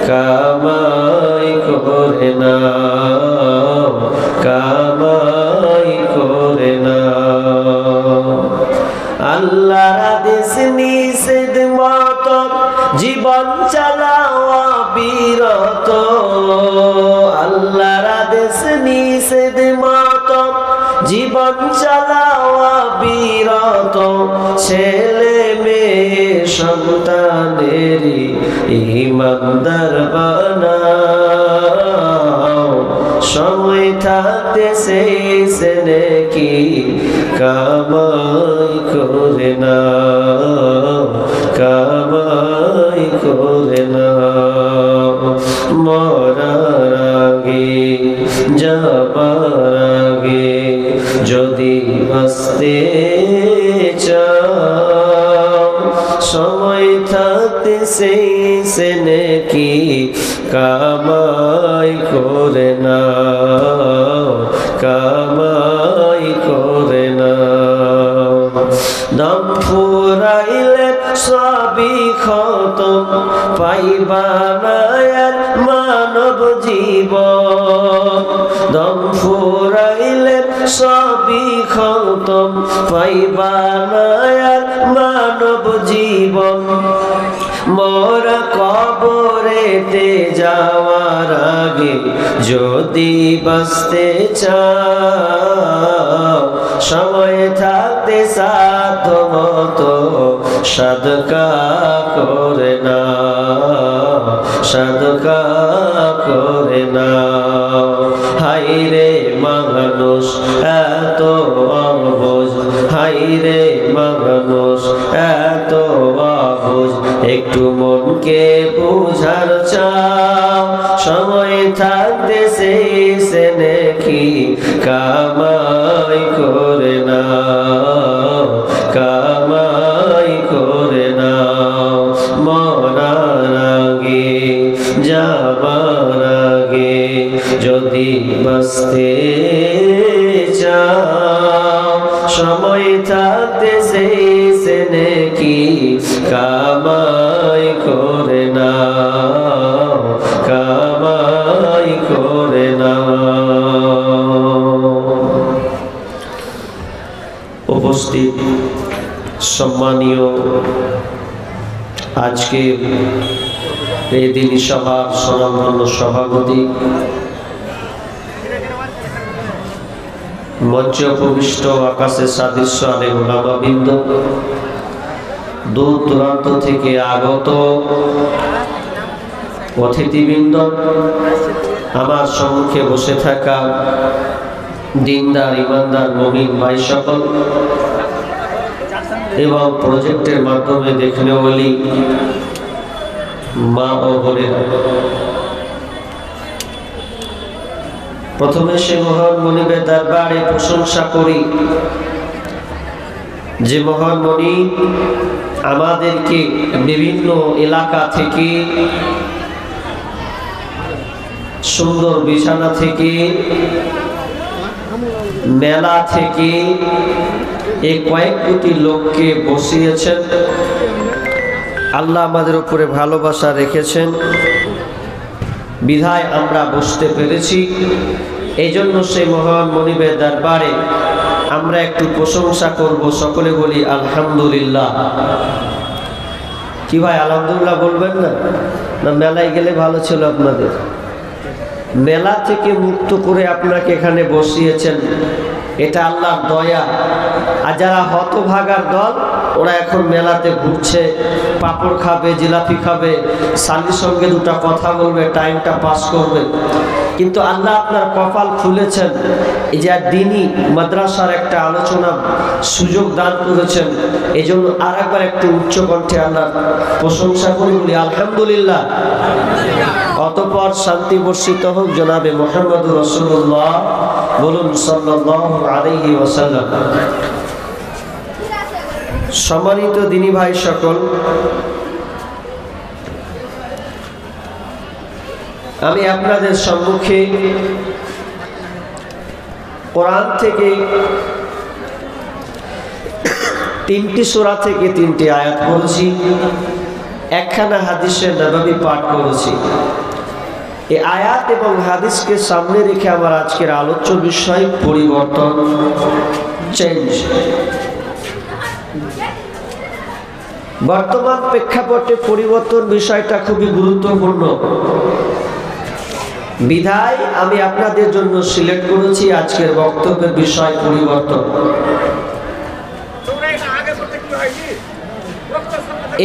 কামাই করে নাও, কামাই করে নাও। আল্লাহর আদেশ নিষেধ মতো জীবন চালাওয়া বিরত, আল্লাহর আদেশ নিষেধ মতো জীবন চালাওয়া বিরত, ছেলে মেয়ে সন্তানেরই ইমানদার বানাও, সময় থাকতে সেই সেনে কি কামাই করে নাও, কামাই করে নাও। মরার আগে যাবার আগে যদি বাঁচতে চাও, সময় থাকতে সেই সেনে কি কামাই করে নাও, কামাই করে নাও। দম ফুরাইলে সবই খতম, পাইবা না আর মানব জীবন, দম ফুরাইলে সবই খতম, পাইবা না আর মানব জীবন। মোরা কবরেতে যাওয়ার আগে যদি বাঁচতে চাও, সময় থাকতে সাধ্য মতো সাদকা করে নাও, সাদকা করে নাও। হাইরে মানুষ এত অবুঝ, হাইরে মানুষ এত অবুঝ, একটু মনকে বুঝার চাও, সময় থাকতে সেই সেনে কি কামাই করে নাও, কামাই করে নাও। মরার আগে যাবার আগে যদি বাঁচতে চাও, সময় থাকতে সেই সেনে কি কামাই করে নাও, কামাই করে নাও। উপস্থিত সম্মানীয় আজকে এই দিনী সভার স্বনামধন্য সভাপতি, মঞ্চে উপবিষ্ট আকাশে সাদৃশ্য আলে ওলামাবৃন্দ, দূর দূরান্ত থেকে আগত অতিথিবৃন্দ, আমার সম্মুখে বসে থাকা দিনদার ইমানদার মুমিন ভাই সকল, এবং প্রজেক্টের মাধ্যমে দেখলে বলি মা ও বোনেরা, প্রথমে সে মহান মনিবের দরবারে প্রশংসা করি যে মহান মনি আমাদেরকে বিভিন্ন এলাকা থেকে, সুন্দর বিছানা থেকে, মেলা থেকে এই কয়েক কোটি লোককে বসিয়েছেন। আল্লাহ আমাদের উপরে ভালোবাসা রেখেছেন বিধায় আমরা বসতে পেরেছি। এই জন্য সেই মহান মনিবের দরবারে আমরা একটু প্রশংসা করব, সকলে বলি আলহামদুলিল্লাহ। কি ভাই আলহামদুলিল্লাহ বলবেন না? না মেলায় গেলে ভালো ছিল আপনাদের? মেলা থেকে মুক্ত করে আপনাকে এখানে বসিয়েছেন, এটা আল্লাহর দয়া। আর যারা হতভাগার দল, ওরা এখন মেলাতে ঘুরছে, পাপড় খাবে, জিলাপি খাবে, শালির সঙ্গে দুটো কথা বলবে, টাইমটা পাস করবে। কিন্তু আল্লাহ আপনার কপাল খুলেছেন, এই যে দিনই মাদ্রাসার একটা আলোচনা সুযোগ দান করেছেন, এই জন্য আর একবার একটু উচ্চ কণ্ঠে আল্লাহর প্রশংসা করি, বলি আলহামদুলিল্লাহ। অতঃপর শান্তি বর্ষিত হোক জনাবে মুহাম্মদুর রাসূলুল্লাহ, বলুন সাল্লাল্লাহু আলাইহি ওয়াসাল্লাম। সম্মানিত দিনী ভাই সকল, আমি আপনাদের সম্মুখে কোরআন থেকে 3টি সূরা থেকে 3টি আয়াত পড়েছি, একখানা হাদিসের নববী পাঠ করেছি। এই আয়াত এবং হাদিসকে সামনে রেখে আমার আজকের আলোচ্য বিষয় পরিবর্তন, চেঞ্জ। বর্তমান প্রেক্ষাপটে পরিবর্তন বিষয়টা খুবই গুরুত্বপূর্ণ। বিধায় আমি আপনাদের জন্য সিলেক্ট করেছি আজকের বক্তব্যের বিষয় পরিবর্তন।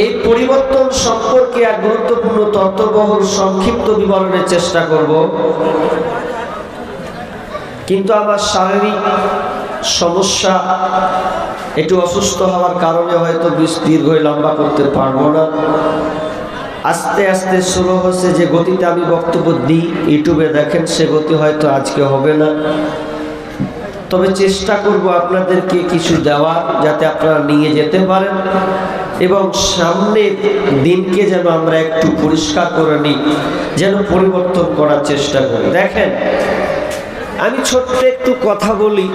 এই পরিবর্তন সম্পর্কে এক গুরুত্বপূর্ণ তত্ত্ববহুল সংক্ষিপ্ত বিবরণের চেষ্টা করব, কিন্তু আমার শারীরিক সমস্যা, একটু অসুস্থ হওয়ার কারণে হয়তো দীর্ঘ লম্বা করতে পারবো না। আস্তে আস্তে স্লো হচ্ছে, যে গতিতে আমি বক্তব্য দিই, ইউটিউবে দেখেন, সে গতি হয়তো আজকে হবে না। তবে চেষ্টা করব আপনাদেরকে কিছু দেওয়া, যাতে আপনারা নিয়ে যেতে পারেন এবং সামনের দিনকে যেন আমরা একটু পরিষ্কার করে নিই, যেন পরিবর্তন করার চেষ্টা করি। দেখেন, আমি ছোট্ট একটু কথা বলি।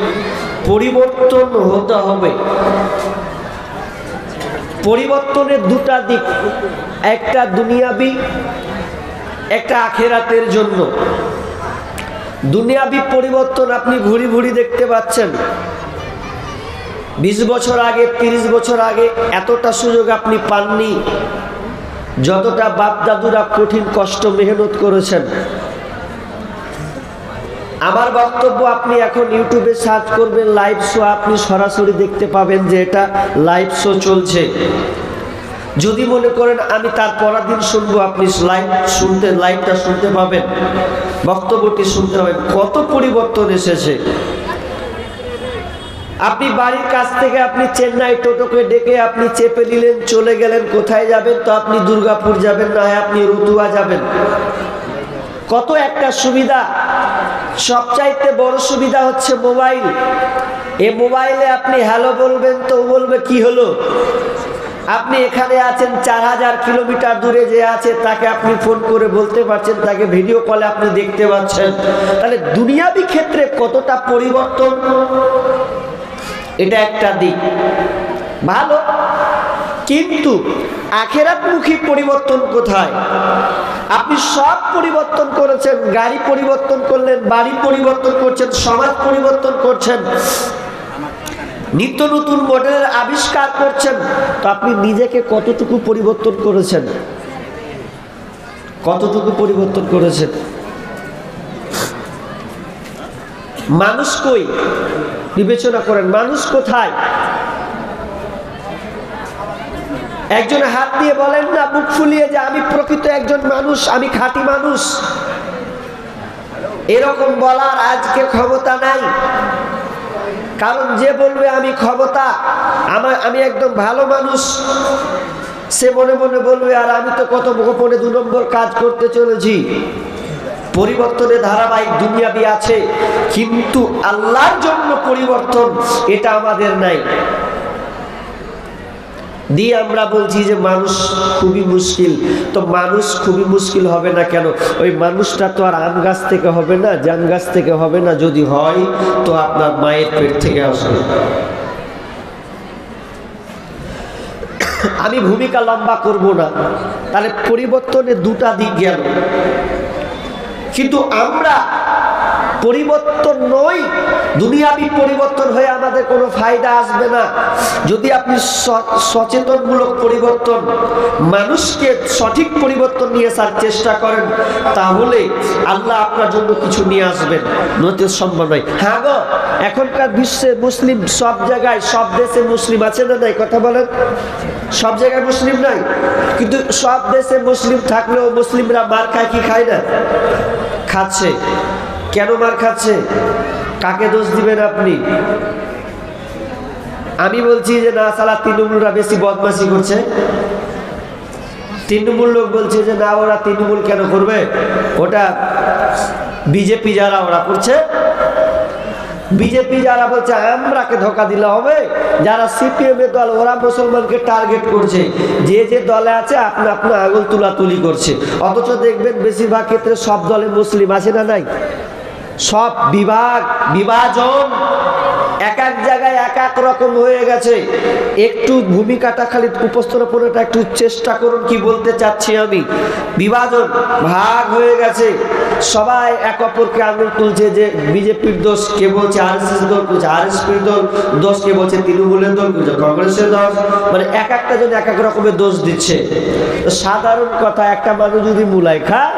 পরিবর্তন হতে হবে। পরিবর্তনের দুটা দিক, একটা দুনিয়াবি, একটা আখিরাতের জন্য। দুনিয়াবি পরিবর্তন আপনি ভুরি ভুরি দেখতে পাচ্ছেন। 20 বছর আগে, 30 বছর আগে এতটা সুযোগ আপনি পাননি, যতটা বাপ দাদুরা কঠিন কষ্ট মেহনত করেছেন। আমার বক্তব্য আপনি এখন ইউটিউবে সার্চ করবেন, লাইভ শো, আপনি সরাসরি দেখতে পাবেন যে এটা লাইভ শো চলছে। যদি মনে করেন আমি তার পরের দিন শুনবো, আপনি লাইভটা শুনতে পাবেন, বক্তব্যটি শুনতে পাবেন। কত পরিবর্তন এসেছে। আপনি বাড়ির কাছ থেকে আপনি চেন্নাই টোটোকে ডেকে আপনি চেপে নিলেন, চলে গেলেন। কোথায় যাবেন? তো আপনি দুর্গাপুর যাবেন, না হয় আপনি রতুয়া যাবেন। কত একটা সুবিধা। সবচাইতে বড় সুবিধা হচ্ছে মোবাইল। এই মোবাইলে আপনি হ্যালো বলবেন, তো বলবে কি হলো। আপনি এখানে আছেন, 4000 কিলোমিটার দূরে যে আছে তাকে আপনি ফোন করে বলতে পারছেন, তাকে ভিডিও কলে আপনি দেখতে পাচ্ছেন। তাহলে দুনিয়াবি ক্ষেত্রে কতটা পরিবর্তন, এটা একটা দিক ভালো। কিন্তু আখিরাতমুখী পরিবর্তন কোথায়? আপনি সব পরিবর্তন করেছেন, গাড়ি পরিবর্তন করলেন, বাড়ি পরিবর্তন করছেন, সমাজ পরিবর্তন করছেন, নিত্য নতুন মডেলের আবিষ্কার করছেন, তো আপনি নিজেকে কতটুকু পরিবর্তন করেছেন? কতটুকু পরিবর্তন করেছেন? মানুষ কই? বিবেচনা করেন, মানুষ কোথায়? একজন হাত দিয়ে বলেন না, মুখ ফুলিয়ে, যে আমি প্রকৃত একজন মানুষ, আমি খাঁটি মানুষ। এরকম বলার আজকে ক্ষমতা নাই। কারণ যে বলবে আমি ক্ষমতা, আমি একদম ভালো মানুষ, সে মনে মনে বলবে আর আমি তো কত গোপনে 2 নম্বর কাজ করতে চলেছি। পরিবর্তনে ধারাবাহিক দুনিয়াবি আছে, কিন্তু আল্লাহর জন্য পরিবর্তন এটা আমাদের নাই। দিয়ে আমরা বলছি যে মানুষ খুবই মুশকিল। তো মানুষ খুবই মুশকিল হবে না কেন? ওই মানুষটা তো আর আম গাছ থেকে হবে না, জাম গাছ থেকে হবে না। যদি হয় তো আপনার মায়ের পেট থেকে আসবে। আমি ভূমিকা লম্বা করব না। তাহলে পরিবর্তনের দুটা দিক গেল। কিন্তু আমরা পরিবর্তন নয়, দুনিয়াবি পরিবর্তন হয়ে আমাদের কোনো ফায়দা আসবে না। যদি আপনি সচেতনমূলক পরিবর্তন, মানুষকে সঠিক পরিবর্তন নিয়ে আসার চেষ্টা করেন, তাহলে আল্লাহ আপনার জন্য কিছু নিয়ে আসবেন, নয়তো সম্ভব নয়। হ্যাঁ গো, এখনকার বিশ্বে মুসলিম সব জায়গায়, সব দেশে মুসলিম আছে না নাই? কথা বলেন। সব জায়গায় মুসলিম নাই, কিন্তু সব দেশে মুসলিম থাকলেও মুসলিমরা মার খায় কি খায় না? খাচ্ছে। কেন মার খাচ্ছে? কাকে দোষ দিবেন আপনি? আমি বলছি যে না, সালা তৃণমূলরা বেশি বদমাশি করছে। তৃণমূল লোক বলছে যে না, ওরা তৃণমূল কেন করবে, ওটা বিজেপি যারা ওরা করছে। বিজেপি যারা বলছে আমরাকে ধোকা দিলে হবে, যারা সিপিএম এর দল ওরা মুসলমানকে টার্গেট করছে, যে যে দলে আছে আপনা আপনা আঙুল তুলাতুলি করছে। অথচ দেখবেন বেশিরভাগ ক্ষেত্রে সব দলে মুসলিম আছে না নাই? সব বিভাজন এক এক জায়গায় এক এক রকম হয়ে গেছে। একটু ভূমিকাটা খালি উপস্থাপনাটা একটু চেষ্টা করুন, কি বলতে চাচ্ছি আমি। বিভাজন, ভাগ হয়ে গেছে, সবাই এক অপরকে আঙুল তুলছে, যে বিজেপির দোষ কে বলছে আরএসএস দল করছে, আরএসপির দোষ কে বলছে তৃণমূলের দল করছে, কংগ্রেসের দোষ, মানে এক একটা জন এক এক রকমের দোষ দিচ্ছে। তো সাধারণ কথা, একটা মানুষ যদি মুলাই খায়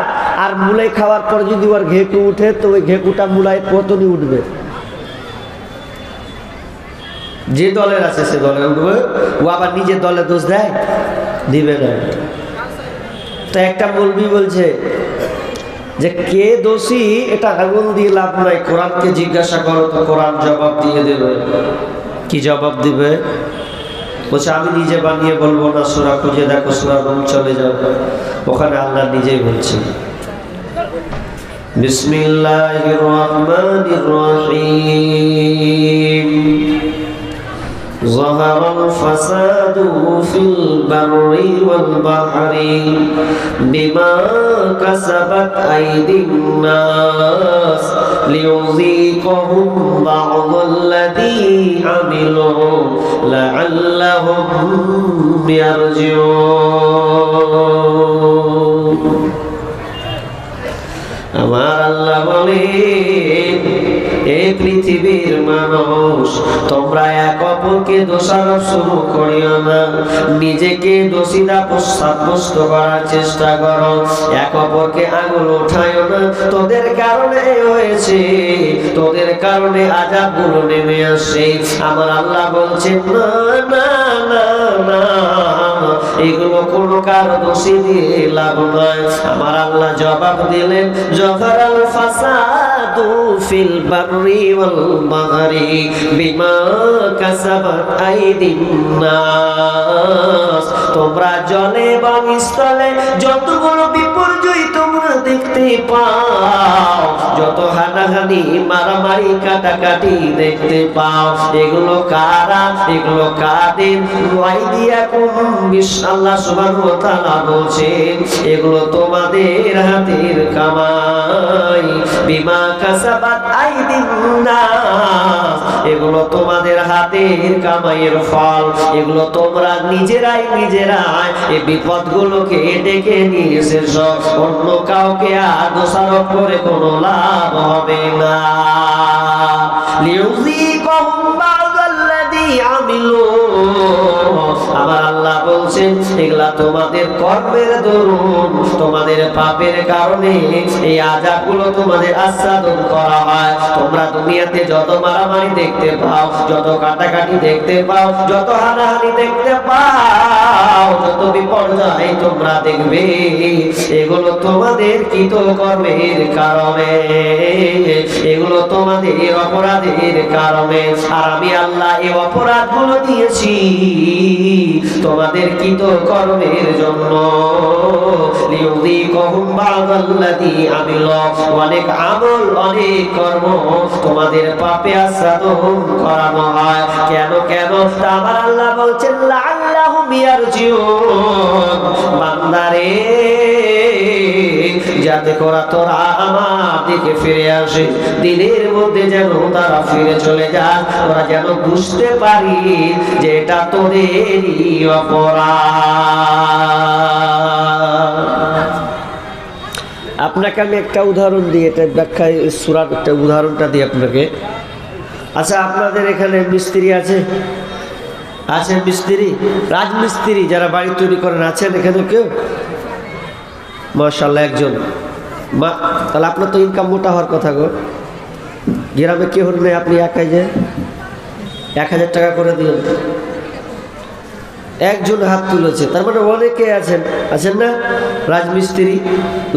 আর মুলাই খাওয়ার পর যদি ওর ঘেঁকু উঠে, তো ওই ঘেঁকুটা মুলাই পতনই উঠবে। যে দলের আছে সে দলে উঠবে, ও আবার নিজের দলে দোষ দেয়, দিবে না। তো একটা মৌলবি বলছে যে কে দোষী এটা আঙুল দিয়ে লাভ নাই, কোরআনকে জিজ্ঞাসা করো তো কোরআন জবাব দিয়ে দেবে। কি জবাব দিবে? বলছে আমি নিজে বানিয়ে বলবো না, সূরা খুঁজে দেখো, সূরা রুম চলে যাও, ওখানে আল্লাহ নিজেই বলছে। বিসমিল্লাহির রহমানির রহিম। ظهر الفساد في البر والبحر بما كسبت أيدي الناس ليذيقهم بعض الذي عملوا لعلهم يرجعون। আমার আল্লাহ বলেন, এই পৃথিবীর মানুষ, তোমরা এক অপরকে দোষারোপ শুরু করিও না, নিজেকে দোষীরা সাব্যস্ত করার চেষ্টা করো, এক অপরকে আঙুল উঠাইও না। তোদের কারণে হয়েছে, তোদের কারণে আযাবগুলো নেমে আসে। আমার আল্লাহ বলছেন না না না না, এগুলো কোনো কারো দোষী দিয়ে লাভ নয়। আমার আল্লাহ জবাব দিলেন, জহরাল ফাসাদু ফিল বাররি ওয়াল বাহরি বিমা কাসাবাত আইদিন নাস। তোমরা জলে এবং স্থলে যতগুলো বিপর্যয় তোমরা দেখতে পাও, যত হানাহানি মারামারি কাটাকাটি দেখতে পাও, এগুলো কারা, এগুলো কাদের? আল্লাহ সুবহানাহু ওয়া তাআলা বলছেন, এগুলো তোমাদের হাতের কামাই। বিমা কাসাবাত আইদিন নাস, এগুলো তোমাদের হাতের কামাইয়ের ফল। এগুলো তোমরা নিজেরাই এই বিপদগুলোকে ডেকে নিয়ে এসেছো, অন্য কাউকে আর দোষারোপ করে কোনো লাভ হবে না। লিউযীকাহুম বা'দাল্লাযী আমিলু, আমার আল্লাহ বলছেন এগুলা তোমাদের কর্মের দরুন, তোমাদের পাপের কারণে এই আযাবগুলো তোমাদের আস্বাদন করা হয়। তোমরা দুনিয়াতে যত মারামারি দেখতে পাও, যত কাটাকাটি দেখতে পাও, যত হানাহানি দেখতে পাও, যত বিপর্যয় তোমরা দেখবে, এগুলো তোমাদের কৃত কর্মের কারণে, এগুলো তোমাদের অপরাধের কারণে। আর আমি আল্লাহ এই অপরাধগুলো দিয়েছি তোমাদের কৃত কর্মের জন্য। লিউযীকাহুম বা'দাল্লাযী আমিলু, অনেক আমল, অনেক কর্ম তোমাদের পাপে আস্বাদন করানো হয়। কেন কেন? আমার আল্লাহ বলছেন লাআল্লাহুম ইয়ারজিউন। বান্দারে, যাতে করে তোরা আমার দিকে ফিরে আসে, দিনের মধ্যে যেন তারা ফিরে চলে যায়, তোরা যেন বুঝতে পারি যে এটা তোদেরই অপরাধ। আপনাকে আমি একটা উদাহরণ দিই, এটা ব্যাখ্যায় সূরার একটা উদাহরণটা দিই আপনাকে। আচ্ছা, আপনাদের এখানে মিস্ত্রি আছে? আছে মিস্ত্রি, রাজমিস্ত্রি যারা বাড়ি তৈরি করেন আছেন এখানে কেউ? মাশাআল্লাহ, একজন। মা, তাহলে আপনার তো ইনকাম মোটা হওয়ার কথা গো। গ্রামে কেউ নেই, আপনি একাই যে 1000 টাকা করে দিলেন। একজন হাত তুলেছে, তার মানে অনেকে আছেন না রাজমিস্ত্রি।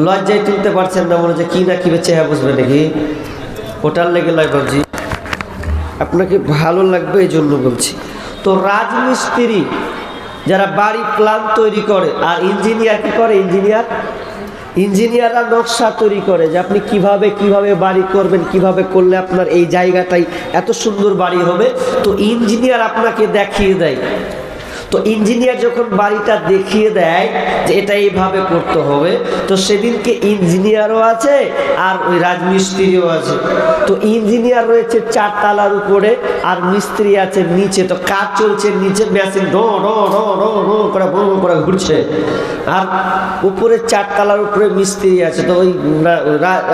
লজ্জায় তুলতে পারছেন না, মনে হচ্ছে কি না কি বেচে বুঝবে নাকি, ওটার লেগে লয় বলছি, আপনাকে ভালো লাগবে এই জন্য বলছি। তো রাজমিস্ত্রি যারা বাড়ি প্ল্যান তৈরি করে, আর ইঞ্জিনিয়ার কি করে? ইঞ্জিনিয়াররা নকশা তৈরি করে যে আপনি কিভাবে বাড়ি করবেন, কিভাবে করলে আপনার এই জায়গাটাই এত সুন্দর বাড়ি হবে। তো ইঞ্জিনিয়ার আপনাকে দেখিয়ে দেয়। তো ইঞ্জিনিয়ার যখন বাড়িটা দেখিয়ে দেয় যে এটা এইভাবে করতে হবে, তো সেদিনকে ইঞ্জিনিয়ারও আছে আর ওই রাজমিস্ত্রিও আছে। তো ইঞ্জিনিয়ার রয়েছে 4 তলার উপরে আর মিস্ত্রি আছে নিচে। তো কাজ চলছে নিচে, মেশিন ঢো ঢো ঢো ঢো ঢো করে বড় করে ঘুরছে, আর উপরে 4 তলার উপরে মিস্ত্রি আছে। তো ওই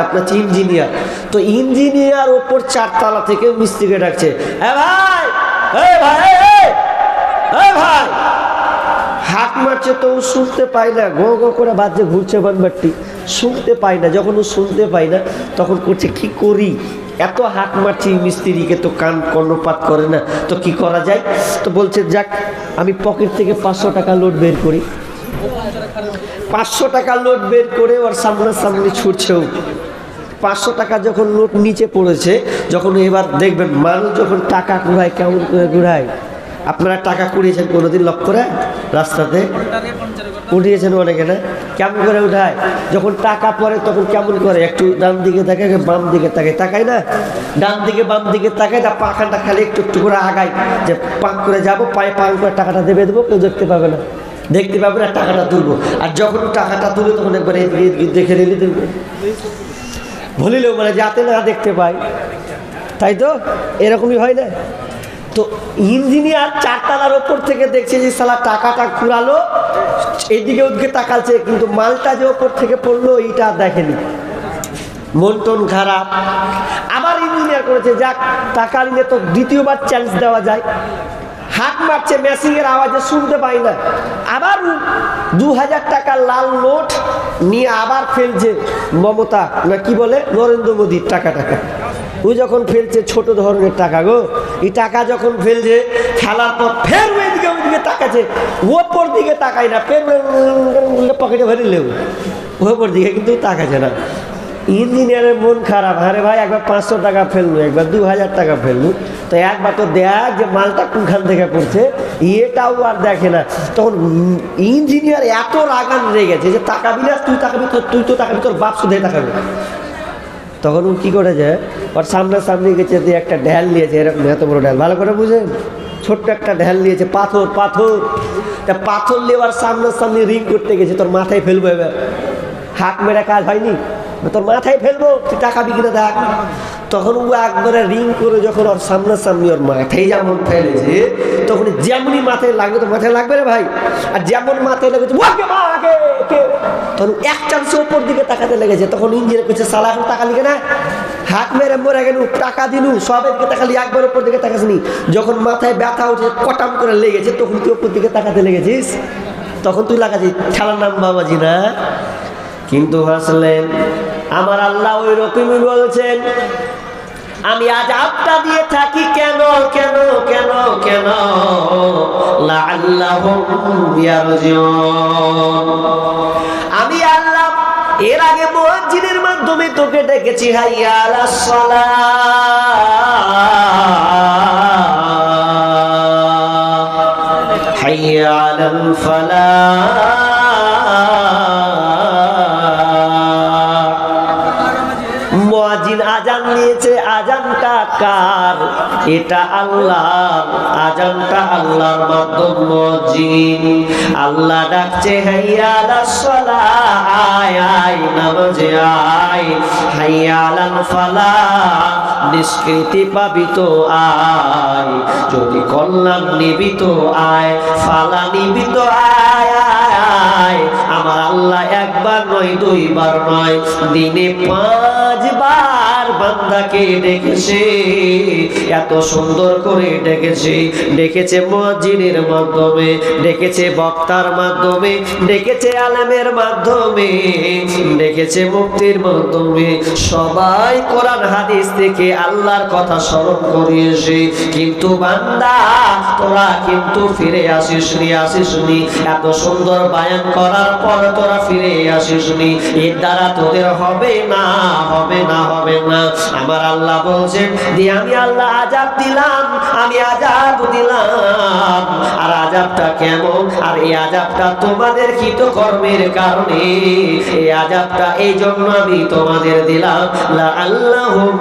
আপনার ইঞ্জিনিয়ার, তো ইঞ্জিনিয়ার ওপর 4 তলা থেকে মিস্ত্রিকে ডাকছে, এ ভাই, এ ভাই, ভাই, হাত মারছে। তো ও শুনতে পায় না, গো গো করে বাজে ঘুরছে বানবারটি, শুনতে পায় না। যখন ও শুনতে পায় না তখন করছে কি করি, এত হাত মারছি মিস্ত্রিকে, তো কান কর্ণপাত করে না, তো কি করা যায়? তো বলছে যাক আমি পকেট থেকে 500 টাকা নোট বের করি। 500 টাকা নোট বের করে ওর সামনাসামনি ছুটছে। 500 টাকা যখন নোট নিচে পড়েছে, যখন এবার দেখবেন মানুষ যখন টাকা ঘুরায় কেমন করে ঘুরায়। আপনারা টাকা কুড়িয়েছেন কোনোদিন লক্ষ্য করে? রাস্তাতে উঠিয়েছেন অনেকে না? কেমন করে উঠায়? যখন টাকা পড়ে তখন কেমন করে? একটু ডান দিকে তাকায়, বাম দিকে তাকায় না? ডান দিকে বাম দিকে তাকায়, তা পাখানটা খালি একটু একটু করে আগায়, যে পাক করে যাবো, পায়ে পাক করে টাকাটা দেবে দেবো, কেউ দেখতে পাবে না, টাকাটা তুলবো। আর যখন টাকাটা তুলে তখন একবার দেখে নিলে দেখবে, ভুলিলেও মানে যাতে না দেখতে পাই, তাই তো? এরকমই হয় না? তো ইঞ্জিনিয়ার 4 তলার ওপর থেকে দেখছে যে শালা টাকাটা ঘুরালো, এইদিকে ওদিকে তাকাচ্ছে, কিন্তু মালটা যে ওপর থেকে পড়লো এইটা দেখেনি, মন টন খারাপ। আবার ইঞ্জিনিয়ার করেছে যাক টাকা নিলে তো দ্বিতীয়বার চান্স দেওয়া যায়। হাত মারছে, মেশিনের আওয়াজে শুনতে পাই না। আবার 2000 টাকার লাল নোট নিয়ে আবার ফেলছে মমতা না কি বলে নরেন্দ্র মোদীর টাকা। ওই যখন ফেলছে ছোট ধরনের টাকা গো, এই টাকা যখন ফেলছে, খেলার পর ফের ওইদিকে তাকাচ্ছে, ওপর দিকে তাকায় না, ফের পকেটে ভরে লেও ওপর দিকে কিন্তু তাকাচ্ছে না। ইঞ্জিনিয়ারের মন খারাপ, আরে ভাই একবার 500 টাকা ফেললো, একবার 2000 টাকা ফেললো, তো একবার তো দেখ যে মালটা কোনখান থেকে পড়ছে, এটাও আর দেখে না। তখন ইঞ্জিনিয়ার এত রাগান রেগেছে যে তাকাবি না, তুই তো তাকাবি, তোর বাপ শুধু তাকাবি। তখন ও কী করেছে, ওর সামনাসামনি গেছে, দিয়ে একটা ঢ্যাল নিয়েছে, এরকম এত বড় ঢ্যাল, ভালো করে বুঝেন, ছোট্ট একটা ঢ্যাল নিয়েছে, পাথর। তা পাথর নিয়ে ওর সামনাসামনি রিং করতে গেছে, তোর মাথায় ফেলবো, এবার হাত মেরে কাজ হয়নি, তোর মাথায় ফেলবো, তুই টাকাবি কিনা দেখ। তখন ও একবারে রিং করে যখন ওর সামনাসামনি ওর মাথায় যেমন ফেলেছে, তখন যেমনই মাথায় লাগবে, তো মাথায় লাগবে রে ভাই, আর যেমন মাথায় লেগেছে তখন এক চান্সে ওপর দিকে তাকাতে লেগেছে। তখন ইঞ্জিনিয়ার করছে সালা এখন তাকালি কেনা, হাত মেরে মরে গেল, টাকা দিলু, সবের দিকে তাকালি, একবার ওপর দিকে তাকাসনি। যখন মাথায় ব্যথা উঠে কটাম করে লেগেছে, তখন তুই ওপর দিকে তাকাতে লেগেছিস, তখন তুই লাগাছিস খেলার নাম বাবাজি না। কিন্তু হাসলেন আমার আল্লাহ ওই রকমই বলছেন, আমি আযাবটা দিয়ে থাকি কেন কেন কেন কেন, লাআল্লাহুম ইয়ারজিউন। আমি আল্লাহ এর আগে মুয়াজ্জিনের মাধ্যমে তোকে ডেকেছি, হাইয়া আলাস সালাহ, হাইয়া আলাল ফালাহ। মুয়াজ্জিন আজান দিয়েছে, আজানটা কার? এটা আল্লাহ, আজানটা আল্লাহর মাধ্যম। মুয়াজ্জিন আল্লাহ ডাকছে, হাইয়া আলাস সালাহ, আয় আয় নামাজে আয়, হাইয়া আলাল ফালাহ, নিষ্কৃতি পাবি তো আয়, যদি কল্যাণ নিবি তো আয়, ফালা নিবি তো আয় আয় যায়। আমার আল্লাহ একবার নয় দুইবার নয়, দিনে 5 বার বান্দাকে ডেকেছে। এত সুন্দর করে ডেকেছে, ডেকেছে মুয়াজ্জিনের মাধ্যমে, ডেকেছে বক্তার মাধ্যমে, ডেকেছে আলেমের মাধ্যমে, ডেকেছে মুফতির মাধ্যমে। সবাই কোরআন হাদিস থেকে আল্লাহর কথা স্মরণ করিয়েছে, কিন্তু বান্দা তোরা কিন্তু ফিরে আসিসনি। এত সুন্দর বায়ান করার পর তোরা ফিরে আসিসনি, এর দ্বারা তোদের হবে না। আমার আল্লাহ বলছেন যে আমি আল্লাহ আযাব দিলাম, আমি আযাব দিলাম। আর আযাবটা কেমন? আর এই আযাবটা তোমাদের কৃতকর্মের কারণে। এই আযাবটা এই জন্য আমি তোমাদের দিলাম, লাআল্লাহুম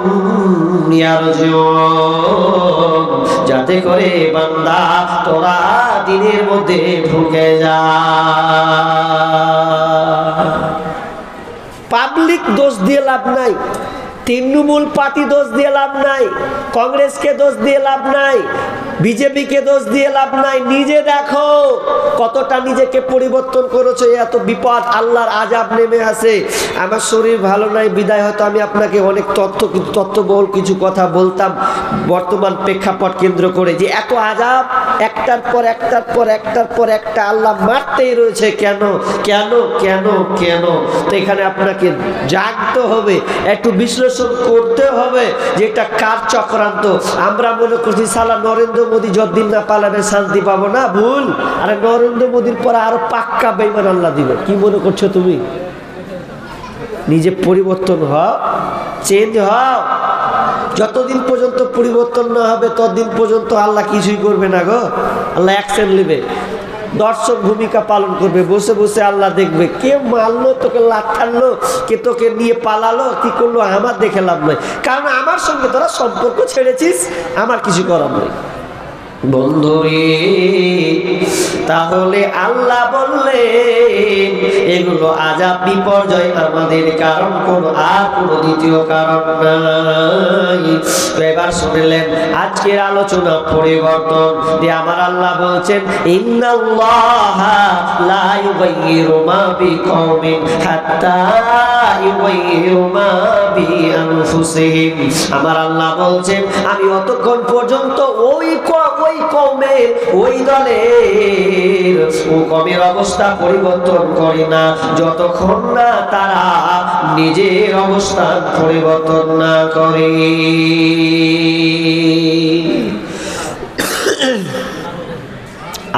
ইয়ারজিউন, যাতে করে বান্দা তোরা দিনের মধ্যে ঢুকে যা। পাবলিক দোষ দিয়ে লাভ নাই, তৃণমূল পার্টি দোষ দিয়ে লাভ নাই, কংগ্রেসকে দোষ দিয়ে লাভ নাই, বিজেপিকে দোষ দিয়ে লাভ নাই। নিজে দেখো কতটা নিজেকে পরিবর্তন করেছো। এত বিপদ, আল্লাহর আযাব নেমে আসে। আমার শরীর ভালো নাই বিদায় হয়তো আমি আপনাকে অনেক তথ্যবহুল কিছু কথা বলতাম বর্তমান প্রেক্ষাপট কেন্দ্র করে, যে এত আযাব একটার পর একটা আল্লাহ মারতেই রয়েছে। কেন কেন কেন কেন? তো এখানে আপনাকে জাগতে হবে, একটু বিশ্লেষণ করতে হবে যে এটা কার চক্রান্ত। আমরা মনে করছি সালা নরেন্দ্র মোদী যতদিন না পালাবে শান্তি পাবো না, ভুল। আরে নরেন্দ্র মোদীর পরে আরো পাক্কা বেঈমান আল্লাহ দিবে। কি মনে করছো তুমি? নিজে পরিবর্তন হও, চেঞ্জ হও। যতদিন পর্যন্ত পরিবর্তন না হবে ততদিন পর্যন্ত আল্লাহ কিছুই করবে না গো। আল্লাহ অ্যাকশন নেবে, দর্শক ভূমিকা পালন করবে, বসে বসে আল্লাহ দেখবে কে মারলো তোকে, লাথারলো কে, তোকে নিয়ে পালালো, কি করলো, আমার দেখে লাভ নয়। কারণ আমার সঙ্গে তোরা সম্পর্ক ছেড়েছিস, আমার কিছু করার নেই। বন্ধুরে, তাহলে আল্লাহ বললেন এগুলো আযাব বিপর্যয় আমাদের কারণ, কোনো দ্বিতীয় কারণ নাই। তো এবার শুনলেন আজকের আলোচনা পরিবর্তন দিয়ে আমার আল্লাহ বলছেন ইন্নাল্লাহা লা ইউগাইয়িরু মা বিকওমিন হাত্তা ইউগাইয়িরু মা বিআনফুসিহিম। আমার আল্লাহ বলছেন আমি অতক্ষণ পর্যন্ত ওই কওমের, ওই দলের, ও কওমের অবস্থা পরিবর্তন করি না যতক্ষণ না তারা নিজের অবস্থান পরিবর্তন না করে।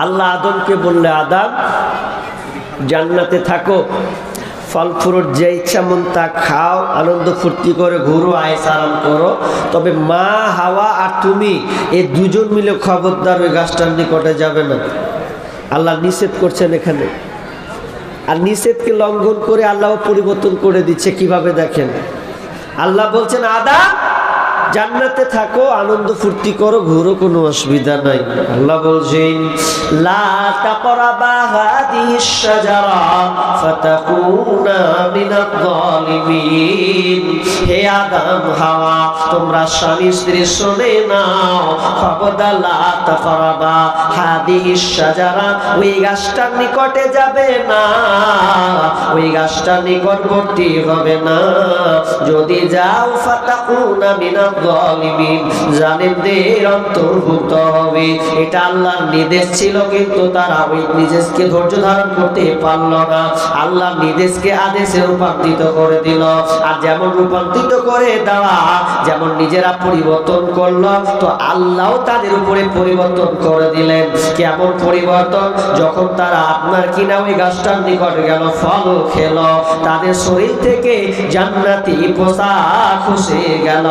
আল্লাহ আদমকে বললে আদম জান্নাতে থাকো, ফল ফ্রুট যে ইচ্ছা মন তা খাও, আনন্দ ফুর্তি করে ঘুরো, আয়েস আরাম করো, তবে মা হাওয়া আর তুমি এই দুজন মিলে খবরদার ওই গাছটার নিকটে যাবে না। আল্লাহ নিষেধ করছেন এখানে। আর নিষেধকে লঙ্ঘন করে আল্লাহ পরিবর্তন করে দিচ্ছে কিভাবে দেখেন। আল্লাহ বলছেন আদম জান্নাতে থাকো, আনন্দ ফুর্তি করো, ঘুরো, কোনো অসুবিধা নাই। আল্লাহ বলছেন লা তাকরাবা হাদিহিশ শাজারা ফাতাকুনা মিনাজ জালিমিন। হে আদম হাওয়া, তোমরা স্বামী স্ত্রী শুনে নাও, খবরদার লা তাকরাবা হাদিহিশ শাজারা, ওই গাছটার নিকটে যাবে না, ওই গাছটার নিকটবর্তী হবে না। যদি যাও ফাতাকুনা মিনাজ জালিমিন, জালিমদের অন্তর্ভুক্ত হবে। এটা আল্লাহর নির্দেশ ছিল, কিন্তু তারা ওই নির্দেশকে ধৈর্য ধারণ করতে পারল না। আল্লাহর নির্দেশকে আদেশে রূপান্তরিত করে দিল। আর যেমন রূপান্তরিত করে দেওয়া, যেমন নিজেরা পরিবর্তন করলো, তো আল্লাহও তাদের উপরে পরিবর্তন করে দিলেন। কেমন পরিবর্তন? যখন তারা আপনার কিনা ওই গাছটার নিকট গেল, ফল খেল, তাদের শরীর থেকে জান্নাতি পোশাক খসে গেল।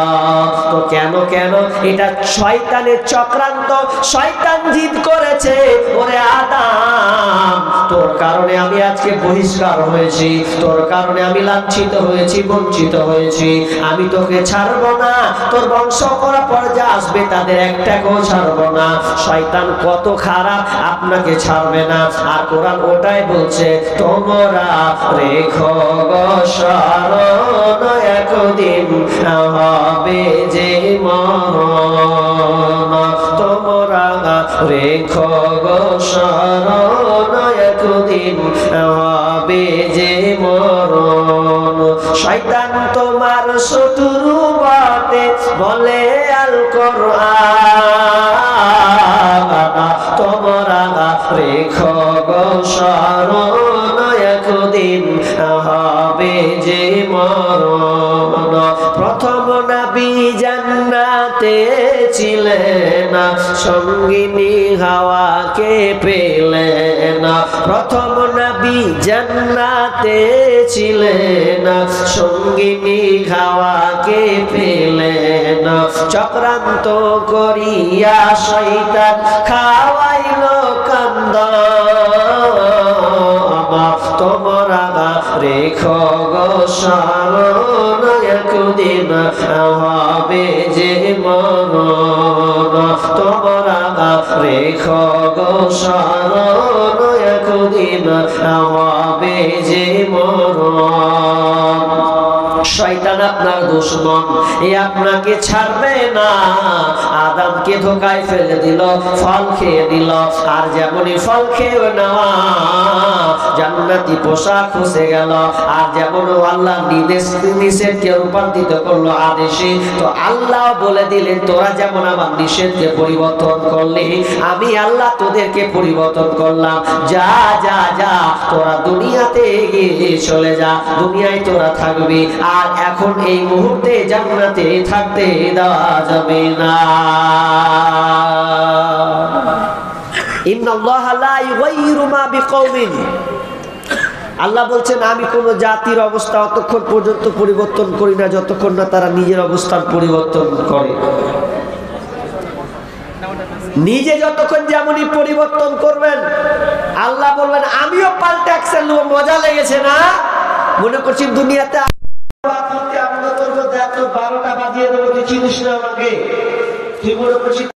তো কেন কেন? এটা শয়তানের চক্রান্ত। শয়তান জিদ করেছে, ওরে আদম তোর কারণে আমি আজকে বহিষ্কার হয়েছি, তোর কারণে আমি লাঞ্ছিত হয়েছি, বঞ্চিত হয়েছি, আমি তোকে ছাড়বো না, তোর বংশ পর যা আসবে তাদের একটাকেও ছাড়বো না। শয়তান কত খারাপ, আপনাকে ছাড়বে না। আর কোরআন ওটাই বলছে, তোমরা রেখো গো শরণ, একদিন হবে যে মরণ, তোমরা রেখো গো শরণ, একদিন যে মরণ। শয়তান তোমার শত্রু বটে বলে আল কোরআন, তোমরা রেখো গো স্মরণ, একদিন হবে যে মরণ। প্রথম নবী জান্নাতে ছিলেন, সঙ্গিনী হাওয়াকে পেলেন। প্রথম নবী জান্নাতে ছিলেন, সঙ্গিনী হাওয়াকে পেলেন। চক্রান্ত করিয়া শয়তান খাওয়াইল কান্দ, তোমরা রেখো গো স্মরণ, একদিন হবে যে মরণ। তোমরা রেখো গো স্মরণ, একদিন হবে যে মরণ। শয়তান আপনার দুশমন, এ আপনাকে ছাড়বে না। আদমকে ধোকায় ফেলে দিল, ফল খেয়ে দিল, আর যেমনই ফল খেয়ে নেওয়া জান্নাতি পোশাক খুঁজে গেল, আর যেমন আল্লাহ নিষেধকে রূপান্তরিত করলো আদেশে, তো আল্লাহ বলে দিলেন তোরা যেমন আমার নিষেধকে পরিবর্তন করলি, আমি আল্লাহ তোদেরকে পরিবর্তন করলাম। যা যা যা, তোরা দুনিয়াতে এগিয়ে চলে যা, দুনিয়ায় তোরা থাকবি, আর এখন এই মুহূর্তে জান্নাতে থাকতে দেওয়া যাবে না। ইন্নাল্লাহা লা ইউগাইয়িরু মা বিকওমিন, আল্লাহ বলছেন আমি কোন জাতির অবস্থা অতক্ষণ পর্যন্ত পরিবর্তন করি না যতক্ষণ না তারা নিজের অবস্থান পরিবর্তন করে। নিজে যতক্ষণ যেমনই পরিবর্তন করবেন, আল্লাহ বলবেন আমিও পাল্টে অ্যাকশন নেব। মজা লেগেছে না? মনে করছি দুনিয়াতে আমরা করবো, 12টা বাজিয়ে দেবো, তুই চিনিস না আমাকে, তুই মনে করছিস